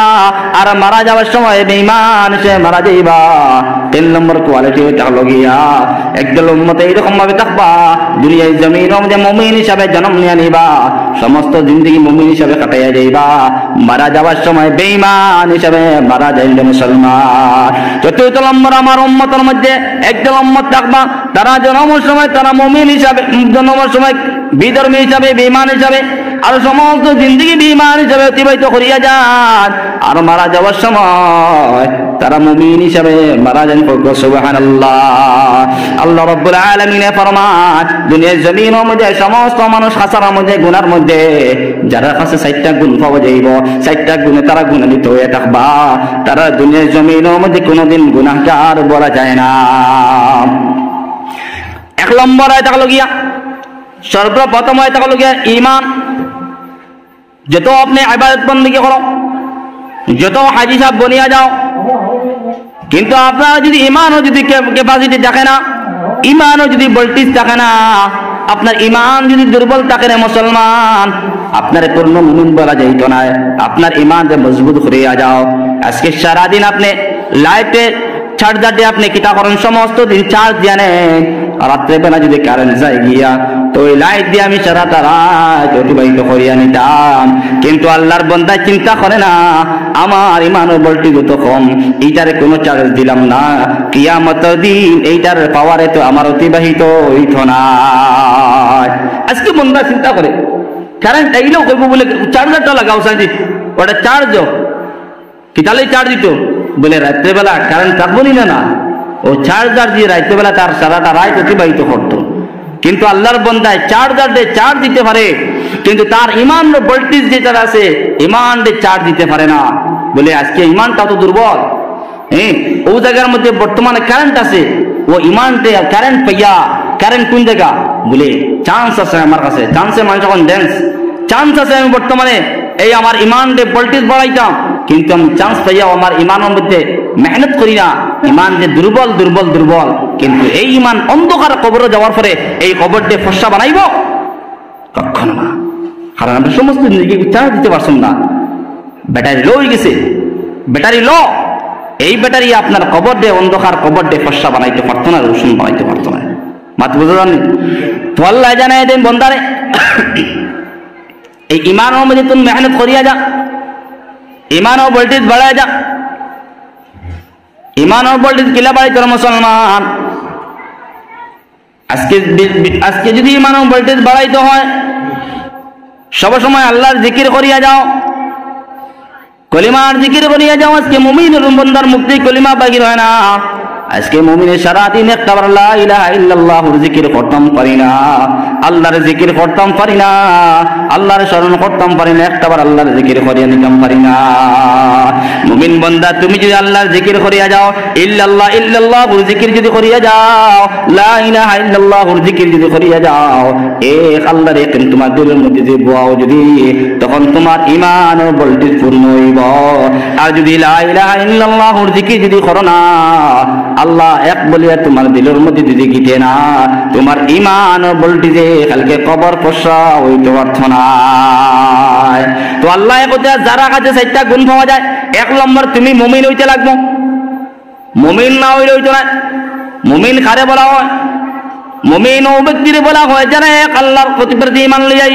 আর মারা যাওয়ার সময় বেঈমান হিসেবে মারা যাইবা। 3 নম্বর কোয়ালিটি থাকলো গিয়া, একদল উম্মত এইরকম ভাবে থাকবা, দুনিয়ার জমিনের মধ্যে মুমিন হিসাবে জন্ম নিয়ে নিবা, সমস্ত জিন্দেগি মুমিন হিসাবে কাটাইয়া যাইবা, মারা যাওয়ার সময় বেঈমান হিসাবে মারা যাইলে মুসলমান। 4 নম্বর আমার উম্মতের মধ্যে একদল উম্মত থাকবা, তারা জন্মের সময় তারা মুমিন হিসাবে, জন্মের সময় বিধর্মী হিসাবে, বেঈমান হিসাবে, আর সমস্ত জিন্দেগি বেঈমান হিসাবে অতিবাহিত করিয়া যান, আর মারা যাওয়ার সময় তারা মুমিন হিসাবে মারা যান। সুবহানাল্লাহ। আল্লাহ রাব্বুল আলামিন ফরমান, দুনিয়ার জমিনের মধ্যে সমস্ত মানুষ হাসারের মধ্যে, গুনার মধ্যে, যারা কাছে 4টা গুণ পাওয়া যাইব, 4টা গুণে তারা গুণান্বিত হয়ে থাকবা, তারা দুনিয়ার জমিনের মধ্যে কোনোদিন গুনাহগার বলা যায় না। 1 নম্বর আয়াত থাকলো গিয়া, সর্বপ্রথম আয়াত থাকলো গিয়া ঈমান। যত আপনি ইবাদত বندگی করো, যত হাজি সাহেব বনিয়া যাও, কিন্তু আপনার যদি ইমানও যদি ক্যাপাসিটি থাকে না, ইমানও যদি ভোল্টেজ থাকে না, আপনার ইমান যদি দুর্বল থাকে না মুসলমান, আপনার পূর্ণ মুমিন বলা যাইত না। আপনার ইমান যে মজবুত করিয়া যাও, আজকে সারাদিন আপনি লাইটে চার্জারটি আপনি কিতা করেন, সমস্ত দিন চার্জ দিয়ে নেন, রাত্রে বেলা যদি কারেন্ট যায় গিয়া, তো ওই লাইট দিয়ে আমি সারাটা রাত অতিবাহিত করিয়া নিতাম। কিন্তু আল্লাহর বান্দা চিন্তা করে না, আমার ইমানের ভোল্টেজ তো কম, এইটারে কোনো চার্জ দিলাম না, কিয়ামতের দিন এইটার পাওয়ারে তো আমার অতিবাহিত হইত না। আজকে বান্দা চিন্তা করে, কারেন্ট আইলেও কইব বলে চার্জারটা লাগাও সাজি, ওটা চার্জ কি তাহলে চার্জ দিত বলে, রাত্রেবেলা কারেন্ট থাকবো না, ও চার্জার দিয়ে রাত্রেবেলা তার সারাটা রাত অতিবাহিত করতো। কিন্তু আল্লাহর বান্দায় চার্জ দিতে পারে, কিন্তু তার ইমানের ভোল্টেজ যেটা আছে ইমানে চার্জ দিতে পারে না। বলে আজকে ইমানটা তো দুর্বল। ও জায়গার মধ্যে বর্তমানে কারেন্ট আছে, ও ইমানতে কারেন্ট পাইয়া, কারেন্ট কোন জায়গা বলে চান্স আছে আমার কাছে, চান্সে মানুষ এখন ড্যান্স, চান্স আছে আমি বর্তমানে এই আমার ইমানকে ভোল্টেজ বাড়াইতাম, কিন্তু আমি চান্স পাইয়া আমার ইমানের মধ্যে মেহনত করি না, ইমান যে দুর্বল দুর্বল দুর্বল। কিন্তু এই ইমান অন্ধকার কবরে যাওয়ার পরে এই কবরকে ফর্সা বানাইব কখনো না, কারণ আমরা সমস্ত জিনিসকে চার্জ দিতে পারছেন না। ব্যাটারি লো হয়ে গেছে, ব্যাটারি লো, এই ব্যাটারি আপনার কবর দিয়ে অন্ধকার কবর দিয়ে ফর্সা বানাইতে পারতো না, রসুন বানাইতে পারতো না। মাত বুঝা জানি তো আল্লাহ জানাই দেন বন্দারে এই ইমানের মধ্যে তুমি মেহনত করিয়া যা, ইমানের ভোল্টেজ বাড়ায় যা। ইমানের ভোল্টেজ কিলা বাড়াই তোর মুসলমান, আজকে যদি ইমানের ভোল্টেজ বাড়াইতে হয় সবসময় আল্লাহর জিকির করিয়া যাও, কলিমার জিকির করিয়া যাও। আজকে মুমিনের বান্দার মুক্তি কলিমা বাগির হয় না। আজকে মুমিনের সারাদিন একবার লা ইলাহা ইল্লাল্লাহর জিকির করতাম পারি না, আল্লাহর জিকির করতাম পারি না, আল্লাহর স্মরণ করতাম পারি না, একবার আল্লাহর জিকির করিয়া নিতাম পারি না। মুমিন বান্দা তুমি যদি আল্লাহর জিকির করিয়া যাও, ইল্লাল্লাহ ইল্লাল্লাহর জিকির যদি করিয়া যাও, লা ইলাহা ইল্লাল্লাহর জিকির যদি করিয়া যাও, এক আল্লাহর এক তোমার দিলের মধ্যে যে বোয়াও যদি, তখন তোমার ঈমানের ভোল্টেজ পূর্ণ হইব। আর যদি লা ইলাহা ইল্লাল্লাহর জিকির যদি করো না, আল্লাহ এক বলিয়া তোমার দিলের মধ্যে যদি গিতে না, তোমার ঈমান ভোল্টেজে কালকে কবর ফসা হইতে পারত না। তো আল্লাহ যারা কাছে 4টা গুণ পাওয়া যায়, 1 নম্বর তুমি মুমিন হইতে লাগবো, মুমিন না হইলে হইতো না। মুমিন কারে বলা হয়? মুমিন ও ব্যক্তিরে বলা হয় যারা এক আল্লাহর প্রতি ঈমান লইয়া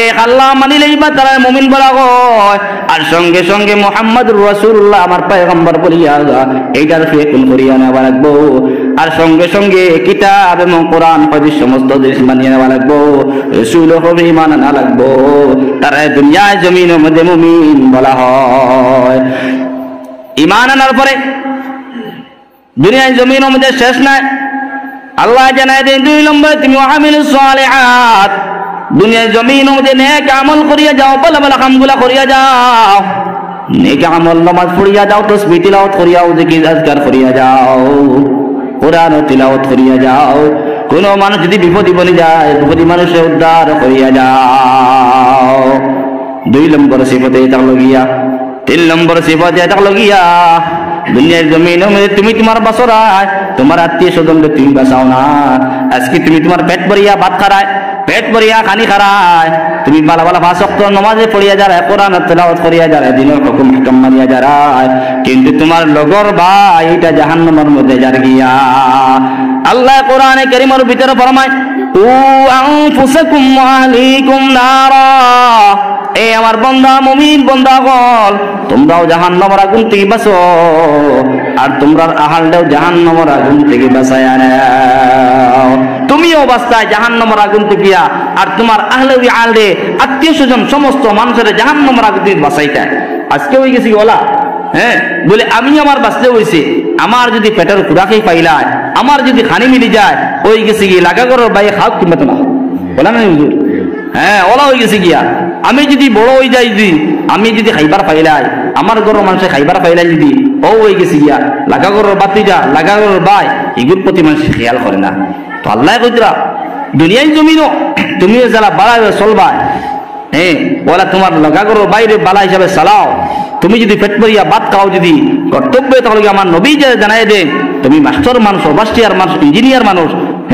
এক আল্লাহ মানি লইবা, তারা মুমিন বলা হয়। আর সঙ্গে সঙ্গে মুহাম্মদুর রাসূলুল্লাহ আমার পয়গম্বর বলিয়া এইটার ফিকুন করিয়া নেওয়া লাগবো। আর সঙ্গে সঙ্গে কিতাব এবং কোরআন হাদিস সমস্ত জিনিস মানিয়ে নেওয়া লাগবো, রাসূল হবে ঈমান আনা লাগবো, তারা দুনিয়ায় জমিনের মধ্যে মুমিন বলা হয়। ঈমান আনার পরে দুনিয়ায় জমিনের মধ্যে শেষ নাই। আল্লাহ জানায় দেন 2 নম্বরে তুমি আমিলুস সালিহাত, দুনিয়ার জমিনের মধ্যে নেক আমল করিয়া যাও, ভালো ভালো কামগুলা করিয়া যাও, নেক আমল নামাজ পড়িয়া যাও, তাসবিহ তিলাওয়াত করিয়া যাও, জিকির আজকার করিয়া যাও, কোরআন তিলাওয়াত করিয়া যাও। কোন মানুষ যদি বিপদে পড়ে যায়, বিপদী মানুষের উদ্ধার করিয়া যাও। 2 নম্বর সিফতে এটা লগিয়া, 3 নম্বর সিফতে এটা লগিয়া দুনিয়ার জমিনের মধ্যে তুমি তোমার বাসরায় তোমার আত্মীয় স্বজনকে তুমি বাঁচাও না। আজকে তুমি তোমার পেট ভরিয়া ভাত খারায়, পেট ভরিয়া খানি খারায়, তুমি বালা বালা 5 ওয়াক্ত নামাজে পড়িয়া যারা, কোরআন তেলাওয়াত করিয়া যারা, দিনের হুকুম হুকুম মানিয়া যারা, কিন্তু তোমার লগর ভাই এটা জাহান্নামের মধ্যে যার গিয়া। আল্লাহ কোরআনে কারীমের ভিতরে ফরমায় উ আনফুসাকুম ওয়া আহলিকুম নারা, এ আমার বান্দা মুমিন বান্দাগণ তোমরাও জাহান্নামের আগুন থেকে বাঁচো, আর তোমরা আহলটাও জাহান্নামের আগুন থেকে বাঁচায়া নাও। তুমিও বাঁচায় জাহান্নামের আগুন থেকে, আর তোমার আহলে আহলে আত্মীয় স্বজন সমস্ত মানুষের জাহান্নামের আগুন থেকে বাঁচাইতে। আজকে হয়ে গেছি ওলা, বলে আমি আমার বাঁচতে হয়েছে, আমার যদি পেটের খুরাকেই পাইলায়, আমার যদি খানি মিলি যায়, ওই গেছে গিয়ে লাগা করো ভাই খাও কিংবা তো না বলা না হুজুর, ওলা হয়ে গেছে গিয়া। আমি যদি বড় হয়ে যাই, যদি আমি যদি খাইবার পাইলাই, আমার ঘরের মানুষে খাইবার পাইলাই যদি, ও হয়ে গেছে গিয়া লাগা ঘরের বাতি যা, লাগা ঘরের ভাই, এগুলোর প্রতি মানুষ খেয়াল করে না। তো আল্লাহ কইতরা দুনিয়ায় জমিনও তুমিও যারা বাড়া চলবা, ওলা তোমার লাগা ঘরের বাইরে বালা হিসাবে চালাও। তুমি যদি পেট ভরিয়া ভাত খাও, যদি কর্তব্য, তাহলে আমার নবী জানাই দেন তুমি মাস্টার মানুষ, অবাস্টিয়ার মানুষ, ইঞ্জিনিয়ার মানুষ,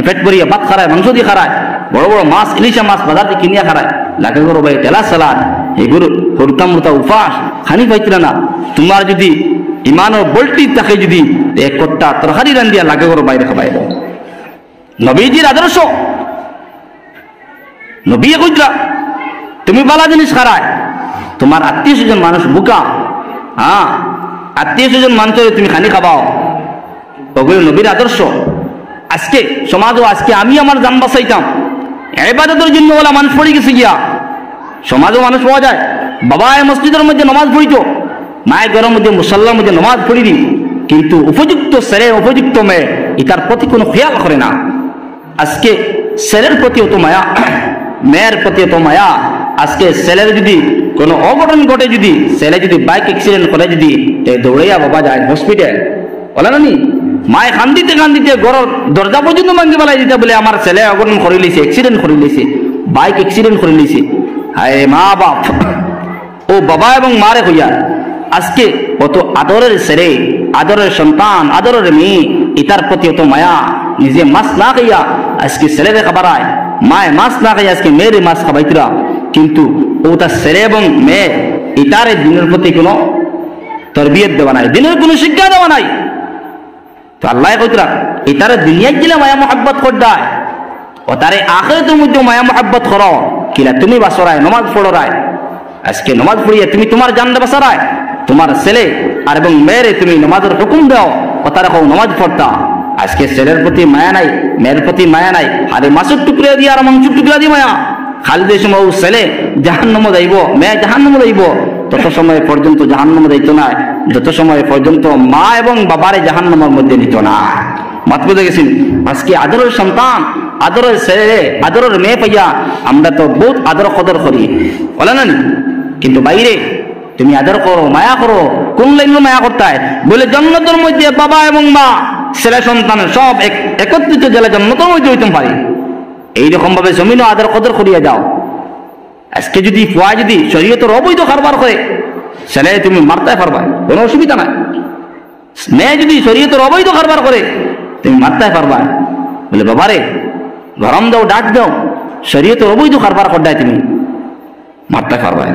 পেট ভরিয়া ভাত খারায়, মাংস দিয়ে খারায়, বড় বড় মাছ ইলিশা মাছ বাজার থেকে কিনিয়া খারায়, লাগা করো ভাই তেলা সালাদ, এগুলো হরুতা মুরতা উপাস খানি পাইছিল না। তোমার যদি ইমানও বল্টি থাকে, যদি 1 কট্টা তরকারি রান্ধিয়া লাগা করো বাইরে খাবাই। নবীজির আদর্শ, নবী কইতরা তুমি বালা জিনিস খারায়, তোমার আত্মীয় স্বজন মানুষ বুকা, আত্মীয় স্বজন মানুষের তুমি খানি খাবাও, ওগুলো নবীর আদর্শ। আজকে সমাজও আজকে আমি আমার জান বাঁচাইতাম, ইবাদতের জন্য ওলা মানুষ পড়ে গেছে গিয়া। সমাজও মানুষ পাওয়া যায়, বাবায় মসজিদের মধ্যে নামাজ পড়িত, মায়ের ঘরের মধ্যে মুসল্লার মধ্যে নামাজ পড়িনি, কিন্তু উপযুক্ত ছেলে উপযুক্ত মেয়ে এটার প্রতি কোনো খেয়াল করে না। আজকে ছেলের প্রতি অত মায়া, মেয়ের প্রতি অত মায়া। আজকে ছেলের যদি কোনো অঘটন ঘটে, যদি ছেলে যদি বাইক অ্যাক্সিডেন্ট করে, যদি দৌড়াইয়া বাবা যায় হসপিটাল, বলে না নি মায়ে কান্দিতে কান্দিতে ঘরের দরজা পর্যন্ত ভাঙ্গি পেলাই দিতে, বলে আমার ছেলে অঘটন করে লিছে, অ্যাক্সিডেন্ট করে লিছে, বাইক অ্যাক্সিডেন্ট করে লিছে। হায় মা বাপ ও বাবা এবং মারে হইয়া আজকে অত আদরের ছেলে, আদরের সন্তান, আদরের মেয়ে, এটার প্রতি অত মায়া। নিজে মাছ না খাইয়া আজকে ছেলেরে খাবারায়, মায় মাছ না খাইয়া আজকে মেয়েরে মাছ খাবাইতরা, কিন্তু ও তার ছেলে এবং মেয়ে এটারে দিনের প্রতি কোনো তরবিয়ত দেওয়া নাই, দিনের কোনো শিক্ষা দেওয়া নাই। তো আল্লাহ কইতরা এটারে দুনিয়ায় গেলে মায়া মহাব্বত করদায়, ও তারে আখিরাতের মধ্যে মায়া মহাব্বত করো কিলা তুমি বাসরায় নমাজ পড়রায়। আজকে নমাজ পড়িয়ে তুমি তোমার জানটা বাসারায়, তোমার ছেলে আর এবং মেয়েরে তুমি নমাজের হুকুম দাও, ও তারা কেউ নমাজ পড়তা। আজকে ছেলের প্রতি মায়া নাই, মেয়ের প্রতি মায়া নাই, আরে মাছের টুকরা দিয়ে আর মাংসের টুকরা দিয়ে মায়া। খালি সময় ও ছেলে জাহান্নামে যাইব, মেয়ে জাহান্নামে যাইব, তত সময় পর্যন্ত জাহান্নামে যাইতো না, যত সময় পর্যন্ত মা এবং বাবারে জাহান্নামের মধ্যে নিত না। মাত বুঝে গেছেন? আজকে আদরের সন্তান, আদরের ছেলে, আদরের মেয়ে পাইয়া আমরা তো বহুত আদর কদর করি, বলে না? কিন্তু বাইরে তুমি আদর করো, মায়া করো, কোন লাইনে মায়া করতে হয়? বলে জান্নাতের মধ্যে বাবা এবং মা, ছেলে সন্তান সব একত্রিত জেলা জান্নাতের মধ্যে হইতে পারে। এইরকম ভাবে জমিনও আদর কদর করিয়া যাও। আজকে যদি ফুয়া যদি শরীয়তের অবৈধ কারবার করে, ছেলে তুমি মারতে পারবা, কোনো অসুবিধা নাই। মেয়ে যদি শরীয়তের অবৈধ কারবার করে, তুমি মারতে পারবা। বলে বাবারে গরম দাও, ডাক দাও, শরীয়তের অবৈধ কারবার করতে তুমি মারতে পারবা।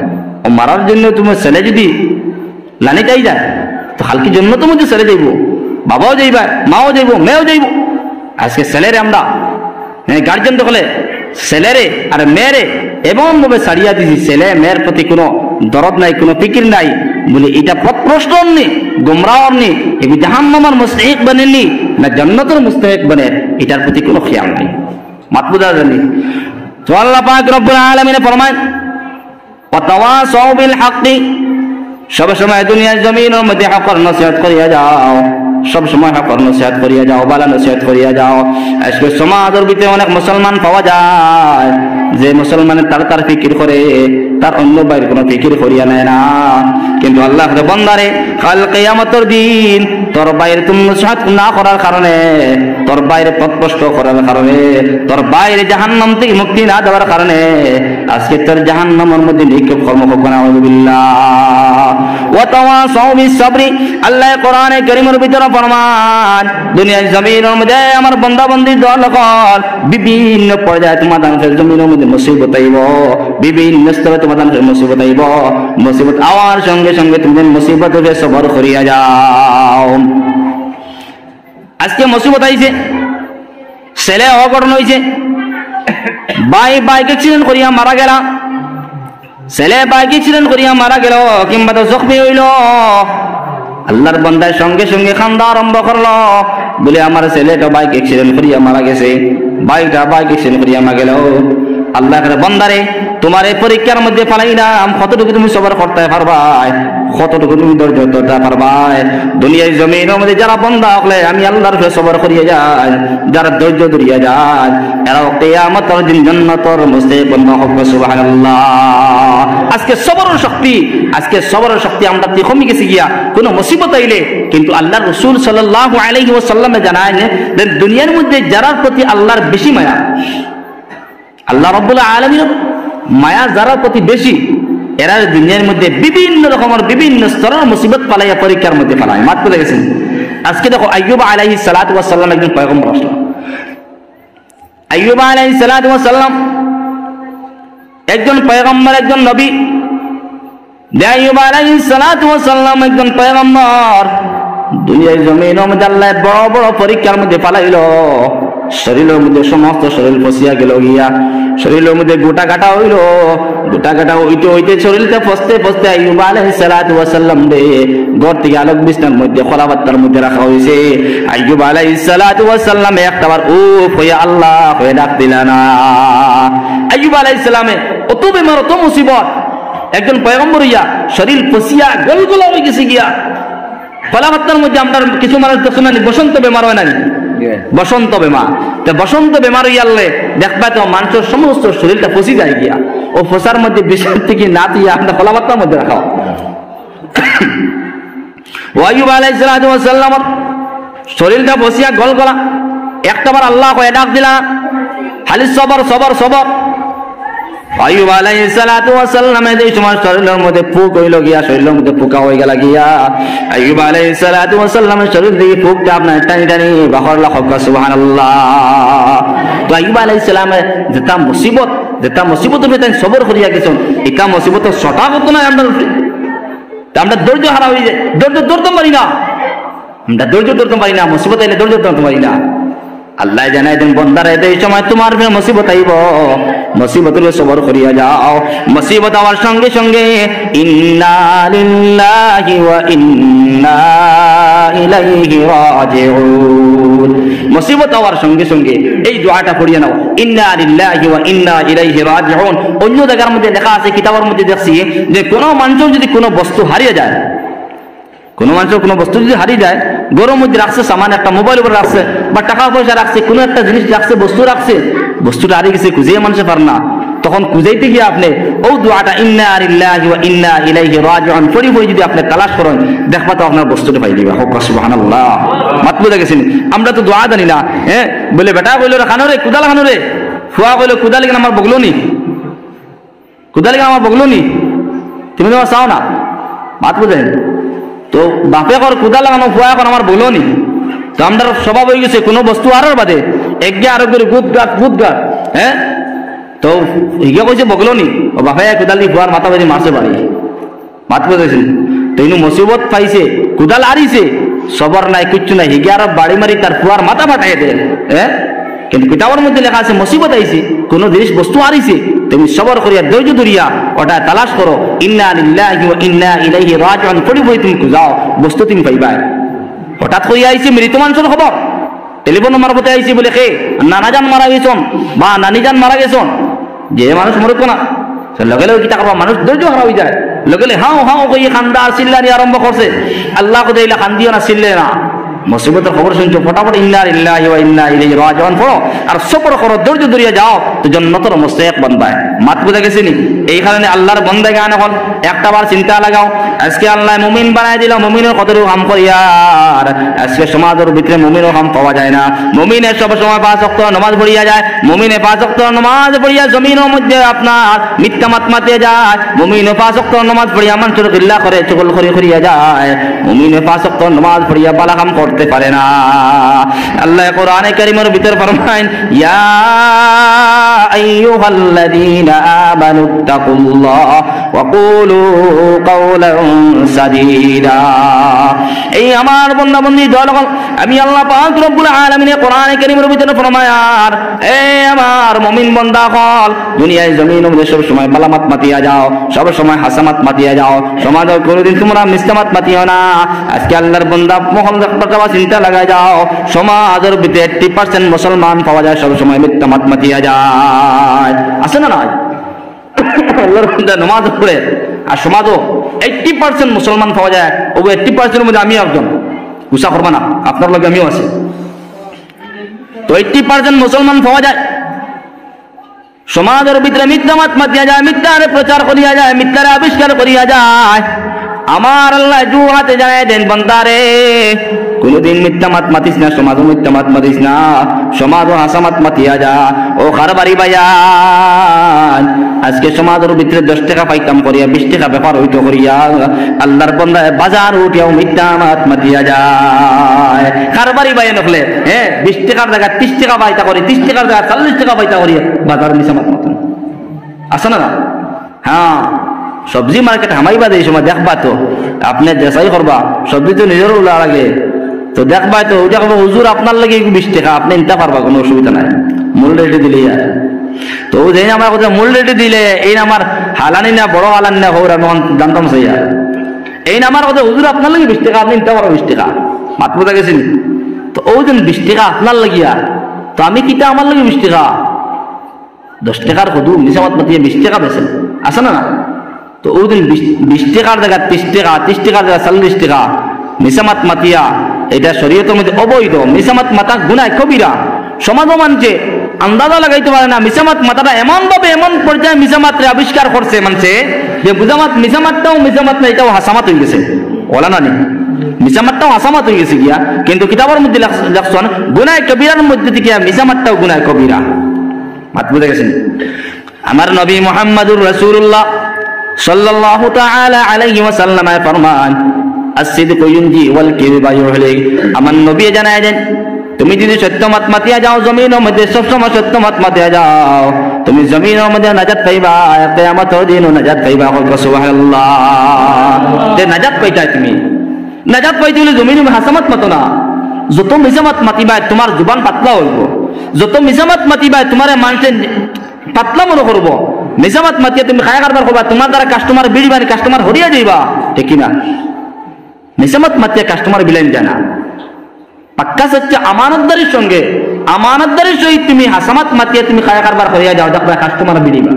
ও মারার জন্য তোমার ছেলে যদি লানি চাই যায়, তো হালকি জন্য তো মধ্যে ছেলে যাইব, বাবাও যাইবা, মাও যাইব, মেয়েও যাইব। আজকে ছেলেরে আমরা গার্জেন দখলে ছেলেরে আর মেয়েরে এমন ভাবে ছাড়িয়া দিছি, ছেলে মেয়ের প্রতি কোনো দরদ নাই, কোনো ফিকির নাই। বলে এটা প্রশ্ন নেই, গোমরাহ নেই, এগুলি জাহান্নামের মুস্তাহিক বানেননি না জান্নাতের মুস্তাহিক বানে, এটার প্রতি কোনো খেয়াল নেই। মাত বুঝা জানি তো আল্লাহ পাক রব্বুল আলামিন ফরমান ওয়াতাওয়াসাউ বিল হাক্কি, সব সময় দুনিয়ার জমিনের মধ্যে হকের নসিহত করিয়া যাও, সব সময় হকের নসিহত করিয়া যাও, ভালো নসিহত করিয়া যাও। আজকে সমাজের ভিতরে অনেক মুসলমান পাওয়া যায় যে মুসলমানের তার ফিকির করে, তার অন্য বাইরে কোনো ফিকির করিয়া নেয় না। কিন্তু আল্লাহ বান্দারে কাল কিয়ামতের দিন তোর বাইরে তুমি নসিহত না করার কারণে, তোর বাইরে পথভ্রষ্ট করার কারণে, তোর বাইরে জাহান্নাম থেকে মুক্তি না দেওয়ার কারণে আজকে তোর জাহান্নামের মধ্যে নিক্ষেপ কর্ম হবে না। আউযুবিল্লাহ। ওয়া তাওয়াসাউ বিস সাবরি, আল্লাহ কোরআনে কারীমের ভিতরে ফরমান দুনিয়ার জমিনের মধ্যে আমার বান্দা বান্দি দল কর বিভিন্ন পর্যায়ে তোমাদের জমিনের মধ্যে মুসিবত আইব, বিভিন্ন স্তরে তোমাদের মুসিবত আইব। মুসিবত আওয়ার সঙ্গে সঙ্গে তুমি মুসিবতকে সবর করিয়া যাও। আজকে মুসিবত আইছে, ছেলে অঘটন হইছে, বাইক অ্যাক্সিডেন্ট করিয়া মারা গেল, ছেলে বাইক অ্যাক্সিডেন্ট করিয়া মারা গেল কিংবা তো জখমি হইল। আল্লাহর বান্দার সঙ্গে সঙ্গে কান্দা আরম্ভ করলো, বলে আমার ছেলেটা বাইক অ্যাক্সিডেন্ট করিয়া মারা গেছে, বাইক অ্যাক্সিডেন্ট করিয়া মারা গেল। আল্লাহর বান্দারে তোমার এই পরীক্ষার মধ্যে ফালাইলাম, কতটুকু তুমি সবর করতে পারবা, কতটুকু তুমি ধৈর্য ধরতে পারবা। দুনিয়ার জমিনের মধ্যে যারা বান্দা হলে আমি আল্লাহর কাছে সবর করিয়া যাই, যারা ধৈর্য ধরিয়া যায়, এরাও কিয়ামতের দিন জান্নাতের মুস্তাহিক বান্দা হবে। সুবহানাল্লাহ। আজকে সবরের শক্তি, আজকে সবরের শক্তি আমরা কমে গেছি গিয়া কোনো মুসিবত আইলে। কিন্তু আল্লাহর রাসূল সাল্লাল্লাহু আলাইহি ওয়াসাল্লাম জানায় যে দুনিয়ার মধ্যে যারার প্রতি আল্লাহর বেশি মায়া, আল্লাহ রাব্বুল আলামিনের মায়া যারা প্রতি বেশি, এরা দুনিয়ার মধ্যে বিভিন্ন রকমের বিভিন্ন স্তরের মুসিবত পালাইয়া পরীক্ষার মধ্যে পালায়। মাত করে গেছেন। আজকে দেখো আইয়ুব আলাইহিস সালাতু ওয়াস সালাম একজন পয়গম্বর আসলো। আইয়ুব আলাইহিস সালাতু ওয়াস সালাম একজন পয়গম্বর, একজন নবী। আইয়ুব আলাইহিস সালাতু ওয়াস সালাম একজন পয়গম্বর, দুনিয়ার জমিনের মধ্যে আল্লাহ বড় বড় পরীক্ষার মধ্যে পালাইলো। শরীরের মধ্যে সমস্ত শরীর ফসিয়া গেল গিয়া, শরীরের মধ্যে গোটা কাটা হইল, গোটা কাটা হইতে হইতে শরীরটা ফসতে ফসতে আইয়ুব আলাইহিস সালাতু ওয়াস সালাম রে ঘর থেকে আলোক বিছনার মধ্যে খোলাবাত্তার মধ্যে রাখা হয়েছে। আইয়ুব আলাইহিস সালাতু ওয়াস সালাম একটাবার উফ হইয়া আল্লাহ হয়ে ডাক দিলা না। আইয়ুব আলাইহিস সালামে অত বেমার, অত মুসিবত, একজন পয়গম্বর হইয়া শরীর ফসিয়া গলগলা হয়ে গেছে গিয়া। খোলাবাত্তার মধ্যে আমরা কিছু মানুষ তো শুনানি বসন্ত বেমার হয় না, বসন্ত বেমার। তো বসন্ত বেমার হইয়ালে দেখবা তো মানুষের সমস্ত শরীরটা ফসি যায় গিয়া, ও ফসার মধ্যে বিষের থেকে না দিয়া আমরা খোলাপাত্তার মধ্যে রাখাও। আইয়ুব আলাইহিস সালাতু ওয়াস সালাম শরীরটা বসিয়া গলগলা, একটাবার আল্লাহ কয়ে ডাক দিলা, খালি সবর সবর সবর। আইয়ুব আলাইহিস সালাতু ওয়াস সালাম এই সময় শরীরের মধ্যে ফুক হইল গিয়া, শরীরের মধ্যে ফুকা হয়ে গেল গিয়া। আইয়ুব আলাইহিস সালাতু ওয়াস সালামের শরীর দিয়ে ফুকটা আপনার টানি টানি বাহর লাখ সুবহানাল্লাহ। তো আইয়ুব আলাইহিস সালামের যেটা মুসিবতের ভিতরে সবর করিয়া গেছেন, এটা মুসিবত ছটা কত নয় আমরা উঠে, আমরা ধৈর্য হারা হয়ে যায়, ধৈর্য ধরতে পারি না, আমরা ধৈর্য ধরতে পারি না, মুসিবত এলে ধৈর্য ধরতে পারি না। আল্লাহ জানাই দেন বন্দারে এই সময় তোমার মুসিবত আইব, মুসিবত হলে সবর করিয়া যাও। মুসিবত আওয়ার সঙ্গে সঙ্গে ইন্না লিল্লাহি ওয়া ইন্না ইলাইহি রাজিউন, মুসিবত আওয়ার সঙ্গে সঙ্গে এই দোয়াটা পড়িয়া নাও, ইন্না লিল্লাহি ওয়া ইন্না ইলাইহি রাজিউন। অন্য জায়গার মধ্যে লেখা আছে, কিতাবের মধ্যে দেখছি যে কোনো মানুষের যদি কোনো বস্তু হারিয়ে যায়, কোনো মানুষের কোনো বস্তু যদি হারিয়ে যায়, গরুর মধ্যে রাখছে, সামান একটা মোবাইল উপরে রাখছে বা টাকা পয়সা রাখছে, কোনো একটা জিনিস রাখছে, বস্তু রাখছে, বস্তুটা হারিয়ে গেছে, খুঁজে মানুষে পার না, তখন খুঁজাইতে গিয়ে আপনি ও দোয়াটা ইন্না লিল্লাহি ওয়া ইন্না ইলাইহি রাজিউন পড়ি পড়ি যদি আপনি তালাশ করেন, দেখবা তো আপনার বস্তুটা পাই দিবা। হোক সুবহানাল্লাহ। মাত বুঝা গেছেন? আমরা তো দোয়া জানি না, হ্যাঁ বলে বেটা কইলো রে খানো রে, কুদাল খানো রে, ফুয়া কইলো কুদাল কেন আমার বগলো নি, কুদাল কেন আমার বগলো নি, তুমি তো চাও না। মাত বুঝেন? তো বাপে কর কুদা লাগানো, ফুয়া এখন আমার বলো নি। তো আমরা স্বভাব হয়ে গেছে কোনো বস্তু আরোর বাদে একগে আরো করে গুদগাট, হ্যাঁ তো হিগে কইছে বগলো নি, ও বাপে কুদাল দিয়ে ফুয়ার মাথা বাজি মারছে বাড়ি। মাত বুঝেছেন? তো ইনু মুসিবত পাইছে, কুদাল আরিছে, সবর নাই, কিচ্ছু নাই, হিগে আরো বাড়ি মারি তার ফুয়ার মাথা ফাটাই দেয়। হ্যাঁ কিন্তু কিতাবের মধ্যে লেখা আছে মুসিবত আইছে, কোনো জিনিস বস্তু আরিছে, তুমি সবর করিয়া ধৈর্য ধরিয়া ওটা তালাশ করো, ইন্না লিল্লাহি ওয়া ইন্না ইলাইহি রাজিউন পড়ি বই তুমি খুঁজাও, বস্তু তুমি পাইবা। হঠাৎ করিয়া আইছে মৃত মানুষের খবর, টেলিফোন মারফতে আইছে বলে কে নানাজান মারা গেছন বা নানিজান মারা গেছন, যে মানুষ মরত না লগে লগে কিতা করবা, মানুষ ধৈর্য হারা হয়ে যায়, লগে লগে হাও হাও কইয়ে খান্দা আর চিল্লানি আরম্ভ করছে। আল্লাহ কোথায় এলা খান্দিও না, চিল্লে না, মুসিবতের খবর শুনছো, ফটাফট ইন্না লিল্লাহি ওয়া ইন্না ইলাইহি রাজিউন পড়ো আর সবর করো, ধৈর্য ধরিয়া যাও, তো জান্নাতের মুস্তাহিক বান্দায়। মাত বুঝা গেছে নি? এই কারণে আল্লাহর বান্দা গান এখন একটাবার চিন্তা লাগাও, আজকে আল্লাহ মুমিন বানাই দিল, মুমিনের কতটুকু কাম করিয়ার, আজকে সমাজের ভিতরে মুমিনও কাম পাওয়া যায় না। মুমিনে সব সময় 5 ওয়াক্ত নামাজ পড়িয়া যায়, মুমিনে 5 ওয়াক্ত নামাজ পড়িয়া জমিনের মধ্যে আপনার মিথ্যা মাত মাতিয়ে যায়, মুমিনে 5 ওয়াক্ত নামাজ পড়িয়া মানুষের গিল্লা করে চুগল করিয়া যায়, মুমিনে 5 ওয়াক্ত নামাজ পড়িয়া বালা কাম করতে পারে না। আল্লাহ কোরআনে কারীমের ভিতর ফরমায়েন, ইয়া আইয়ুহাল্লাযীনা আমানুত্তাকুল্লাহ ওয়া কুলু কাওলান সাদীদা। এই আমার বান্দা বান্দি দল, আমি আল্লাহ পাক রব্বুল আলামিন কোরআনে কারীমের ভিতর ফরমায়ার, এ আমার মুমিন বান্দা হল, দুনিয়ায় জমিনের মধ্যে সব সময় বালামাত মাতিয়া যাও, সব সময় হাসামাত মাতিয়া যাও, সমাজে কোনোদিন তোমরা মিথ্যামাত মাতিও না। আজকে আল্লাহর বান্দা মহল রাখবা, চিন্তা লাগায় যাও, সমাজের ভিতরে 80% মুসলমান পাওয়া যায় সব সময় মিথ্যা মাত মাতিয়া যায়, আছে না নয়? আল্লাহর বান্দা নামাজ পড়ে আর সমাজও 80% মুসলমান পাওয়া যায়, ও 80% মধ্যে আমি একজন, গুসা করবা না, আপনার লগে আমিও আছি। তো 80% মুসলমান পাওয়া যায়, সমাজের ভিতরে মিথ্যা মাত মাতিয়া যায়, মিথ্যার প্রচার করিয়া যায়, মিথ্যার আবিষ্কার করিয়া যায়। আমার আল্লাহ জুহাতে জানায় দেন, বান্দারে কোনদিন মিথ্যা মাত মাতিস না, সমাজও মিথ্যা মাত মাতিস না, সমাজও হাসামাত মাতিয়া যা। ও খারবারি ভাইয়ান, আজকে সমাজের ভিতরে 10 টাকা পাইতাম করিয়া 20 টাকা ব্যাপার হইতো করিয়া আল্লাহর বান্দায় বাজার উঠিয়াও মিথ্যা মাত মাতিয়া যায়। খারবারি ভাইয়া নকলে, হ্যাঁ 20 টাকার জায়গা 30 টাকা পাইতা করি, 30 টাকার জায়গা 40 টাকা পাইতা করিয়া বাজার মিশা মাত মাতান, আছে না? হ্যাঁ, সবজি মার্কেট হামাইবা এই সময় দেখবা, তো আপনি দেশাই করবা, সবজি তো নিজেরও উলা লাগে, তো দেখবা তো ওটা করবো, হুজুর আপনার লাগে 20 টাকা, আপনি নিতে পারবা, কোনো অসুবিধা নাই, মূল রেটে দিলে। তো যেই আমার কথা মূল রেটে দিলে, এই আমার হালানি না বড় হালানি না হোক আমি জানতাম সেই, এই আমার কথা হুজুর আপনার লাগে 20 টাকা, আপনি নিতে পারবো 20 টাকা, মাত বোঝা গেছেন? তো ও যেন 20 টাকা আপনার লাগিয়া, তো আমি কিতা আমার লাগে 20 টাকা, 10 টাকার কদু মিশামাত মাতিয়ে 20 টাকা বেছেন, আছে না? তো ওই দিন 20 টাকার জায়গা 30 টাকা, 30 টাকার জায়গা 40 টাকা মিশামাত মাতিয়া এটা শরীয়তের মধ্যে অবৈধ। মিসামাত মাতা গুনাহ কবিরা। সমাজ মানছে আন্দাজা লাগাইতে পারে না। মিসামাত মাতাটা এমন ভাবে এমন পর্যায়ে মিসামাতরে আবিষ্কার করছে মানছে যে মিসামাতটাও মিসামাত না, এটাও হাসামাত হয়ে গেছে। ওলা না নেই, মিসামাতটাও হাসামাত হয়ে গেছে গিয়া, কিন্তু কিতাবের মধ্যে লেখছেন গুনাহ কবিরার মধ্যে থেকে মিসামাতটাও গুনাহ কবিরা। মাত বুঝে গেছেন? আমার নবী মুহাম্মদুর রাসূলুল্লাহ সাল্লাল্লাহু তাআলা আলাইহি ওয়াসাল্লাম ফরমান, আস-সিদকু ইউনজি ওয়াল কিযবা ইউহলিক। আমার নবী জানায় দেন, তুমি যদি সত্য মত মাতিয়া যাও জমিনের মধ্যে, সবসময় সত্য মত মাতিয়া যাও, তুমি জমিনের মধ্যে নাজাত পাইবা, কিয়ামতের দিনও নাজাত পাইবা। সুবহানাল্লাহ। তে নাজাত পাইতা, তুমি নাজাত পাইতে হলে জমিনে হাসামাত মাতো না। যত মিসামাত মাতিবা তোমার জুবান পাতলা হইব, যত মিসামাত মাতিবা তোমার মানুষে পাতলা মনে করবো। মিসামাত মাতিয়া তুমি খায়া কারবার করবা, তোমার দ্বারা কাস্টমার বিড়ি বানি কাস্টমার হরিয়া যাইবা, ঠিক কিনা? মিসামাত মাতিয়া কাস্টমার বিলাইন যায় না। পাক্কা সচ্চা আমানতদারির সঙ্গে, আমানতদারির সহিত তুমি হাসামাত মাতিয়া তুমি খায়া কারবার হরিয়া যাও, দেখবা কাস্টমার বিড়িবা।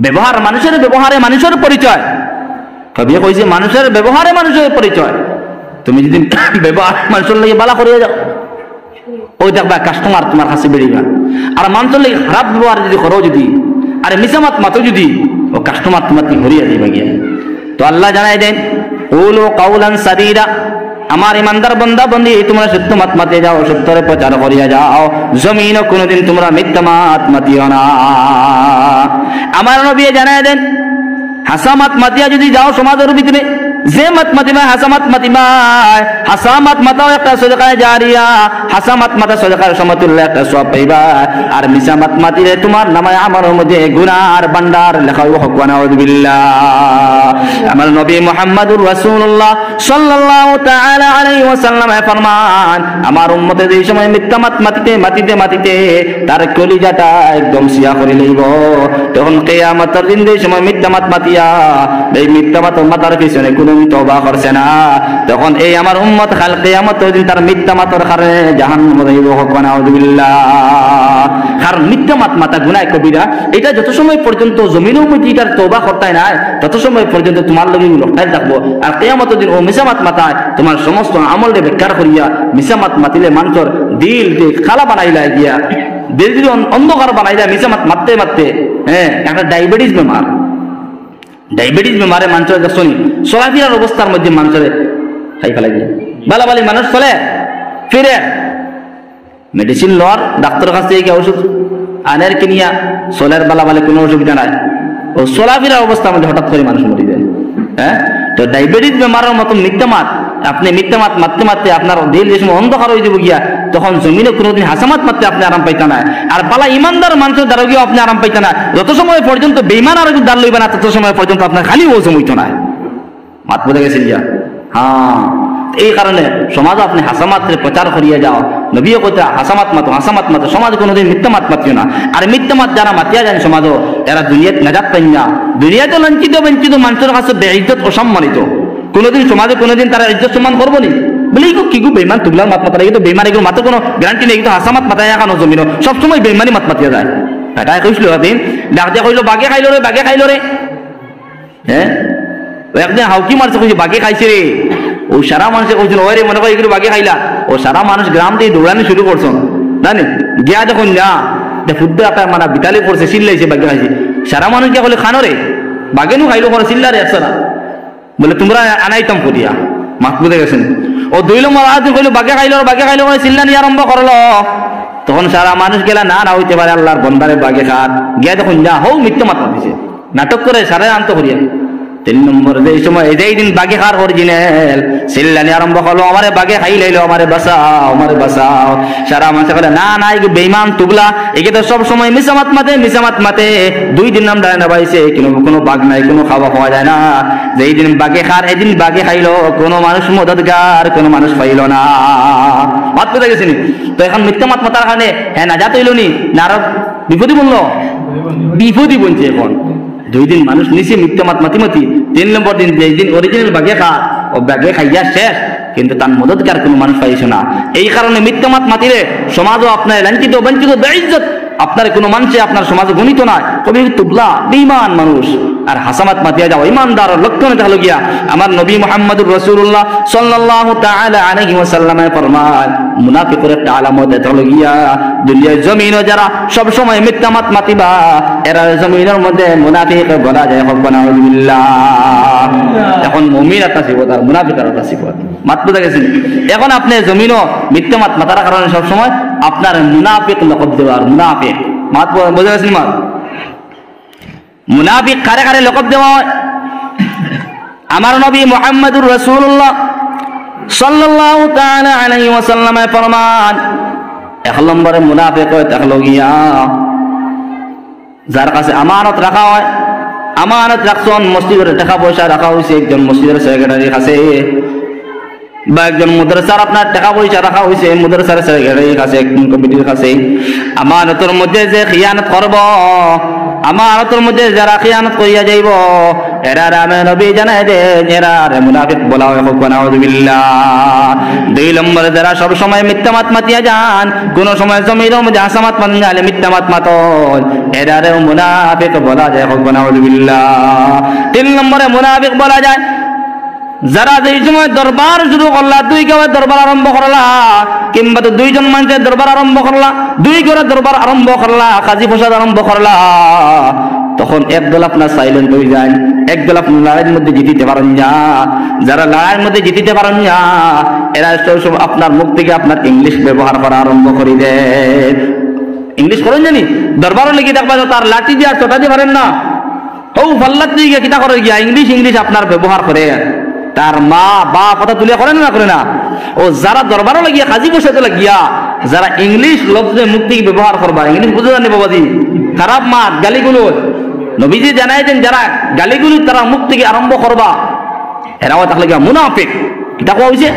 ব্যবহার, মানুষের ব্যবহারে মানুষের পরিচয়। কবি কইছে মানুষের ব্যবহারে মানুষের পরিচয়। তুমি যদি ব্যবহার মানুষের লাগে বালা করিয়া যাও, ওই দেখবা কাস্টমার তোমার কাছে বেড়িবা। আর মানুষের লাগে খারাপ ব্যবহার যদি করো, যদি আর মিসামাত মাতো যদি, ও কাস্টমার তোমার হরিয়া যাইবা গিয়া। তো আল্লাহ জানাই দেন, কুলু কাউলান সাদীদা, আমার ইমানদার বান্দা বান্দি তোমরা সত্য মত মাতে যাও, সত্যের প্রচার করিয়া যাও, জমিন কোনদিন তোমরা মিথ্যা মত মাতিও না। আমার নবী জানাই দেন, হাসামাত মাতিয়া যদি যাও সমাজের ভিতরে, যে মত মাতিবা হাসামাত মাতিবা, হাসামাত মাতাও একটা সদকায়ে জারিয়া, হাসামাত মাতা সদকার সমতুল্য একটা সওয়াব পাইবা। আর মিসামাত মাতিলে তোমার নামে আমলের মধ্যে গুনার ভান্ডার লেখা হইব। হক ওয়া নাউযুবিল্লাহ। আমার নবী মুহাম্মদুর রাসূলুল্লাহ সাল্লাল্লাহু তাআলা আলাইহি ওয়াসাল্লাম ফরমান, আমার উম্মতে যেই সময় মিথ্যা মাতিতে মাতিতে তার কলিজাটা একদম সিয়া করে লইব, তখন কিয়ামতের দিন যেই সময় মিথ্যা মাতিয়া এই মিথ্যা মাতার পিছনে কোনো তওবা করছে না, তখন এই আমার উম্মত কাল কিয়ামতের দিন তার মিথ্যা মাতার কারণে জাহান্নামে যাইব। হক ওয়া নাউযুবিল্লাহ। কারণ মিথ্যা মাতা গুনাহ কবিরা। এটা যত সময় পর্যন্ত জমিনের মধ্যে এটার তওবা করতাই নাই, তত সময় পর্যন্ত তোমার লগে লড়াই থাকবো। আর কিয়ামতের দিন ও মিসামাত মাতায় তোমার সমস্ত আমলকে বেকার করিয়া, মিসামাত মাতিলে মানুষের দিল খালা বানাইলা গিয়া, দিল দিল অন্ধকার বানাইলা মিসামাত মারতে মারতে। হ্যাঁ, একটা ডায়াবেটিস বেমার, ডায়াবেটিস বেমারে মানুষের শুনি চলাফেরার অবস্থার মধ্যে মানুষের খাই ফেলাই যায়। বালাবালি মানুষ চলে ফিরে মেডিসিন লওয়ার ডাক্তারের কাছ থেকে ওষুধ আনের কিনিয়া চলার বালাবালি কোনো অসুবিধা নাই, ও চলাফেরার অবস্থার মধ্যে হঠাৎ করে মানুষ মরে যায়। হ্যাঁ, তো ডায়াবেটিস বেমারের মতো মিথ্যা মাত, আপনি মিথ্যা মাত মারতে মারতে আপনার দিল যে সময় অন্ধকার হয়ে যাব গিয়া, তখন জমিনে কোনোদিন হাসামাত মারতে আপনি আরাম পাইতা না। আর বালা ইমানদার মানুষের দ্বারা গিয়ে আপনি আরাম পাইতা না। যত সময় পর্যন্ত বেইমান আর দাঁড় লইবে না, তত সময় পর্যন্ত আপনার খালি ও জমিত না। মাত বোঝা গেছে গিয়া? হ্যাঁ, এই কারণে সমাজ আপনি হাসামাতের প্রচার করিয়া যাও। নবীও কথা হাসামাত মাতো, হাসামাত মাতো। সমাজ কোনোদিন মিথ্যা মাত মাতিও না। আর মিথ্যা মাত যারা মাতিয়া যান সমাজও, এরা দুনিয়াতে নাজাত পাই না। দুনিয়াতে লাঞ্ছিত বঞ্চিত মানুষের কাছে বেইজ্জত অসম্মানিত। কোনোদিন সমাজে কোনোদিন তারা ইজ্জত সম্মান করবো নি বলে কি বেইমান তুগলার মাত মাতা কিন্তু বেইমান এগুলো মাত্র কোনো গ্যারান্টি নেই। কিন্তু হাসামাত মাতায় এখানো জমিন সবসময় বেইমানি মাত মাতিয়া যায়। এটাই কইছিল এদিন, ডাক দিয়া কইলো বাঘে খাইলো রে, বাঘে খাইলো রে। হ্যাঁ, একদিন হাউকি মারছে, কইছে বাঘে খাইছে রে। ও সারা মানুষে কইছিল ওই রে মনে করে এগুলো বাঘে খাইলা। ও সারা মানুষ গ্রাম দিয়ে দৌড়ানি শুরু করছো, জানি গিয়া যখন না ফুদ্ধ একটা মানে বিতালি পড়ছে, চিল্লাইছে বাঘে খাইছে। সারা মানুষ গিয়া বলে খানো রে, বাঘে নু খাইলো করে চিল্লা রে একসারা বলে তোমরা আনাইতাম করিয়া। মাত বুঝে গেছেন? ও দুই নম্বর আজ কইলো বাঘে খাইলো করে চিল্লা নিয়ে আরম্ভ করলো। তখন সারা মানুষ গেলা না হইতে পারে আল্লাহর বন্দারে বাঘে খাত। গিয়া যখন যা হও মিথ্যা মাত দিছে, নাটক করে সারা আন্ত করিয়া। 3 নম্বর এই সময় এই দিন বাঘে খার অরিজিনাল চিল্লানি আরম্ভ করলো, আমারে বাঘে খাই লাইলো, আমারে বাঁচাও, আমারে বাঁচাও। সারা মানুষ বলে না না এই বেইমান তুগলা, একে তো সব সময় মিসামাত মাতে 2 দিন নাম দাঁড়ায় না পাইছে, কোনো বাঘ নাই, কোনো খাওয়া পাওয়া যায় না। যেই দিন বাঘে খার এদিন বাঘে খাইলো, কোনো মানুষ মদতগার কোনো মানুষ পাইল না। মাত পেতে গেছি। তো এখন মিথ্যা মাত মাতার কারণে হ্যাঁ না যাত হইল নি না, আরো বিপদই বললো, বিপদই বলছে। এখন 2 দিন মানুষ নিচে মিথ্যা মাত মাতি 3 নম্বর দিন যেই দিন অরিজিনাল বাঘে খা, ও বাঘে খাইয়া শেষ, কিন্তু তার মদতগার কোনো মানুষ পাইছে না। এই কারণে মিথ্যা মাত মাতিলে সমাজও আপনার লাঞ্ছিত বঞ্চিত বেইজ্জত, আপনার কোনো মানুষে আপনার সমাজে গণিত নয়, কবি তুবলা বেঈমান মানুষ। আর হাসামাত মাতিয়া যাও ইমানদার লক্ষণ তাহলে গিয়া আমার নবী মুহাম্মদুর রাসূলুল্লাহ সাল্লাল্লাহু তাআলা আলাইহি ওয়াসাল্লামে ফরমান মুনাফিকের একটা আলামত তাহলে গিয়া দুনিয়ার জমিনে যারা সব সময় মিথ্যা মাতিবা এরা জমিনের মধ্যে মুনাফিক বলা যায় হকবানা বিল্লাহ। এখন মুমিন একটা সিফত আর মুনাফিকের একটা সিফত মাত্র দেখেছেন। এখন আপনি জমিনও মিথ্যা মাতার কারণে সব সময় আপনার মুনাফিক লকব দেওয়ার মুনাফিক মাত বোঝা গেছেন মাত মুনাফিক কারে কারে লকব দেওয়া হয়। আমার নবী মুহাম্মদুর রাসূলুল্লাহ সাল্লাল্লাহু তাআলা আলাইহি ওয়াসাল্লামে ফরমান এক নম্বরে মুনাফিক হয় তাহলে গিয়া যার কাছে আমানত রাখা হয়, আমানত রাখছেন মসজিদের টাকা পয়সা রাখা হয়েছে একজন মসজিদের সেক্রেটারির কাছে বা একজন মাদ্রাসার আপনার টাকা পয়সা রাখা হয়েছে মাদ্রাসার সেক্রেটারির কাছে কমিটির কাছে, আমানতের মধ্যে যে খিয়ানত করব, আমানতের মধ্যে যারা খিয়ানত করিয়া যাইব এরা রামে নবী জানায় যে এরা মুনাফিক বলা হয় নাউযুবিল্লাহ। দুই নম্বরে যারা সব সময় মিথ্যা মাতিয়া যান, কোন সময় জমির মধ্যে হাসামাত মান গেলে মিথ্যা মাতন এরা মুনাফিক বলা যায় নাউযুবিল্লাহ। তিন নম্বরে মুনাফিক বলা যায় যারা যেই সময় দরবার শুরু করলা, দুই কেউ দরবার আরম্ভ করলা কিংবা তো দুইজন মানুষের দরবার আরম্ভ করলা, দুই ঘরে দরবার আরম্ভ করলা, কাজী প্রসাদ আরম্ভ করলা, তখন একদল আপনার সাইলেন্ট হয়ে যায়, একদল আপনার লড়াইয়ের মধ্যে জিতিতে পারেন না। যারা লড়াইয়ের মধ্যে জিতিতে পারেন না এরা সব আপনার মুখ থেকে আপনার ইংলিশ ব্যবহার করা আরম্ভ করে দেয়। ইংলিশ করেন জানি দরবারও লেগে দেখবা তার লাঠি দিয়ে আর চটা দিয়ে পারেন না, ও ফাল্লাত দিয়ে কিতা করে গিয়া ইংলিশ ইংলিশ আপনার ব্যবহার করে তার মা বা কথা তুলে করেন না করে না। ও যারা দরবারও লাগিয়া কাজী বসাতে লাগিয়া যারা ইংলিশ লফজে মুখ থেকে ব্যবহার করবা, ইংলিশ বুঝে জানি বাবাজি খারাপ মাত গালিগুলো নবীজি জানাই দেন যারা গালিগুলি তারা মুখ থেকে আরম্ভ করবা এরাও তাহলে গিয়া মুনাফিক। এটা কোয়া হয়েছে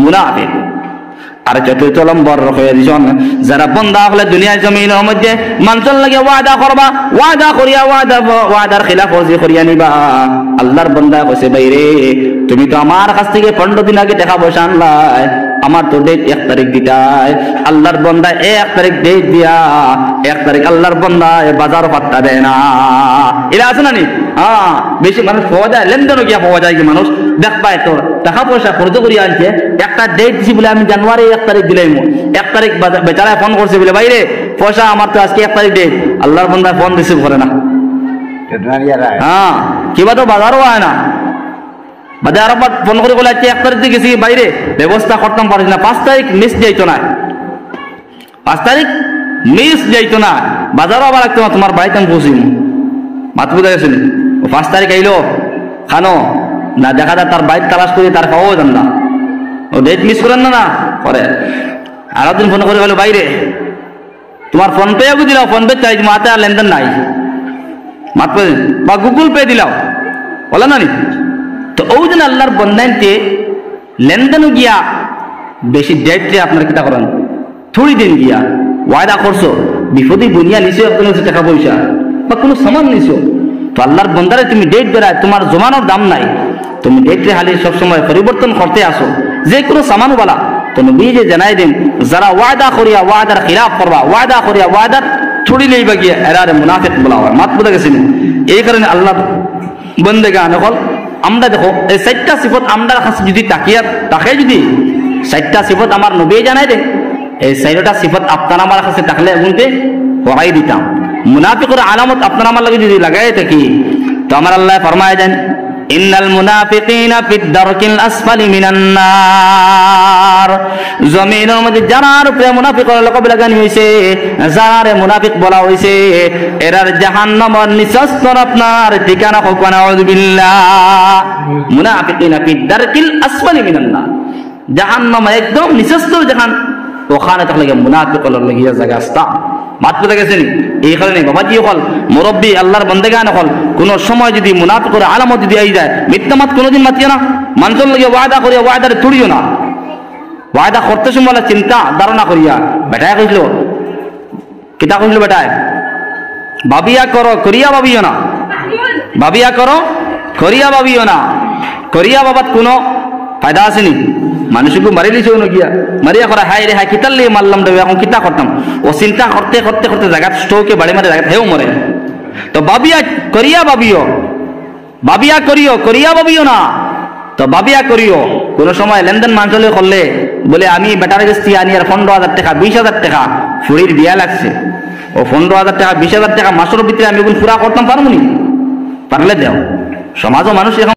মুনাফিক। আর চতুর্থ নম্বর হয়ে দিছেন যারা বন্দা হলে দুনিয়ার জমিনের মধ্যে মানুষের লাগে ওয়াদা করবা, ওয়াদা করিয়া ওয়াদার খিলাফ করিয়া নিবা। আল্লাহর বন্দা কইছে বাইরে তুমি তো আমার কাছ থেকে 15 দিন আগে টাকা পয়সা আনলাই, আমার তো ডেট 1 তারিখ দিতাই। আল্লাহর বন্দা 1 তারিখ ডেট দিয়া 1 তারিখ আল্লাহর বন্দা বাজার পাত্তা দেয় না। এরা আছে না নি? হ্যাঁ, বেশি মানুষ পাওয়া যায়, লেনদেনও গিয়া পাওয়া যায় কি মানুষ দেখ পায় তো টাকা পয়সা খরচ করিয়া আনছে, একটা ডেট দিছি বলে আমি জানুয়ারি 1 তারিখ দিলাম, 1 তারিখ বেচারায় ফোন করছে বলে বাইরে পয়সা আমার তো আজকে 1 তারিখ ডেট, আল্লাহর বন্দা ফোন রিসিভ করে না। হ্যাঁ, কিবা তো বাজারও হয় না, বাজার ফোন করে বলে আজকে 1 তারিখ দিয়ে গেছি বাইরে ব্যবস্থা করতাম পারিস না, 5 তারিখ মিস যাইতো না, 5 তারিখ মিস যাইতো না, বাজারও আবার লাগতো না, তোমার বাড়িতে আমি পৌঁছিম মাত বুঝা গেছে। 5 তারিখ আইলো খানো না দেখা যায় তার বাইক তালাশ করে তার পাওয়া যান না, ও ডেট মিস করেন না না করে। আর একদিন ফোন করে বলো বাইরে তোমার ফোন পে দিলাও, ফোন পে চাই মাতে আর লেনদেন নাই মাত বা গুগল পে দিলাও বলে না নি। তো ওই দিন আল্লাহর বন্ধাইতে লেনদেন গিয়া বেশি ডেটে আপনার কিতা করেন থোড়ি দিন গিয়া ওয়াদা করছো বিপদে বুনিয়া নিছো কোনো টাকা পয়সা বা কোনো সামান নিছো, তো আল্লাহর বন্দারে তুমি ডেট বেড়ায় তোমার জমানোর দাম নাই, তুমি ডেটে হালি সবসময় পরিবর্তন করতে আসো যে কোনো সামান বলা। তো নবী যে জানাই দিন যারা ওয়াদা করিয়া ওয়াদার খিলাফ করবা, ওয়াদা করিয়া ওয়াদার ছুড়ি লইবা গিয়া এরারে মুনাফিক বলা হয় মাত বুঝা গেছেন। এই কারণে আল্লাহ বন্দেগান হল আমরা দেখো এই 4টা সিফত আমরা কাছে যদি তাকে যদি 4টা সিফত আমার নবী জানাই দেন, এই 4টা সিফত আপনার আমার কাছে থাকলে এগুনতে হরাই দিতাম। মুনাফিকের আলামত আপনার আমার লাগে যদি লাগাই থাকি তো আমার আল্লাহ ফরমায় দেন ইন্নাল মুনাফিকিনা ফিদ দারকিল আসফালি মিনান নার। জমিনের মধ্যে যারা উপরে মুনাফিকের লকব লাগানি হইছে, যারা মুনাফিক বলা হইছে এরার জাহান্নামের নিচস্তর আপনার ঠিকানা হোক নাউযুবিল্লাহ। মুনাফিকিনা ফিদ দারকিল আসফালি মিনান নার, জাহান্নাম একদম নিচস্তর জাহান, ওখানে তাহলে মুনাফিকের লাগিয়া জায়গা আসতা মাত বুঝা গেছেন। এই কারণে বাবাজি হল মুরব্বী আল্লাহর বন্দেগান হল কোন সময় যদি মুনাফিকের আলামত যদি আই যায় মিথ্যা মাত কোনোদিন মাতিও না, মানুষের লাগে ওয়াদা করিয়া ওয়াদারে তুড়িও না, ওয়াদা করতে সময় চিন্তা ধারণা করিয়া বেটায় কইল কিতা কইল বেটায় ভাবিয়া করো করিয়া ভাবিও না, ভাবিয়া করো করিয়া ভাবিও না, করিয়া বাবাত কোনো ফায়দা আসেনি। মানুষকে মারি দিছে গিয়া মারিয়া করা হাই রে হাই কিতাল লিয়ে মারলাম দেবে এখন কিতা করতাম, ও চিন্তা করতে করতে করতে জায়গা স্টোকে বাড়ি মারে জায়গা হেও মরে তো ভাবিয়া করিয়া ভাবিও, ভাবিয়া করিও, করিয়া ভাবিও না। তো ভাবিয়া করিও, কোন সময় লেনদেন মানুষলে করলে বলে আমি বেটার কাছ থেকে আনি আর 15,000 টাকা 20,000 টাকা ফুড়ির বিয়া লাগছে, ও 15,000 টাকা 20,000 টাকা মাসের ভিতরে আমি পুরা করতাম পারবো নি? পারলে দেও। সমাজও মানুষ এখন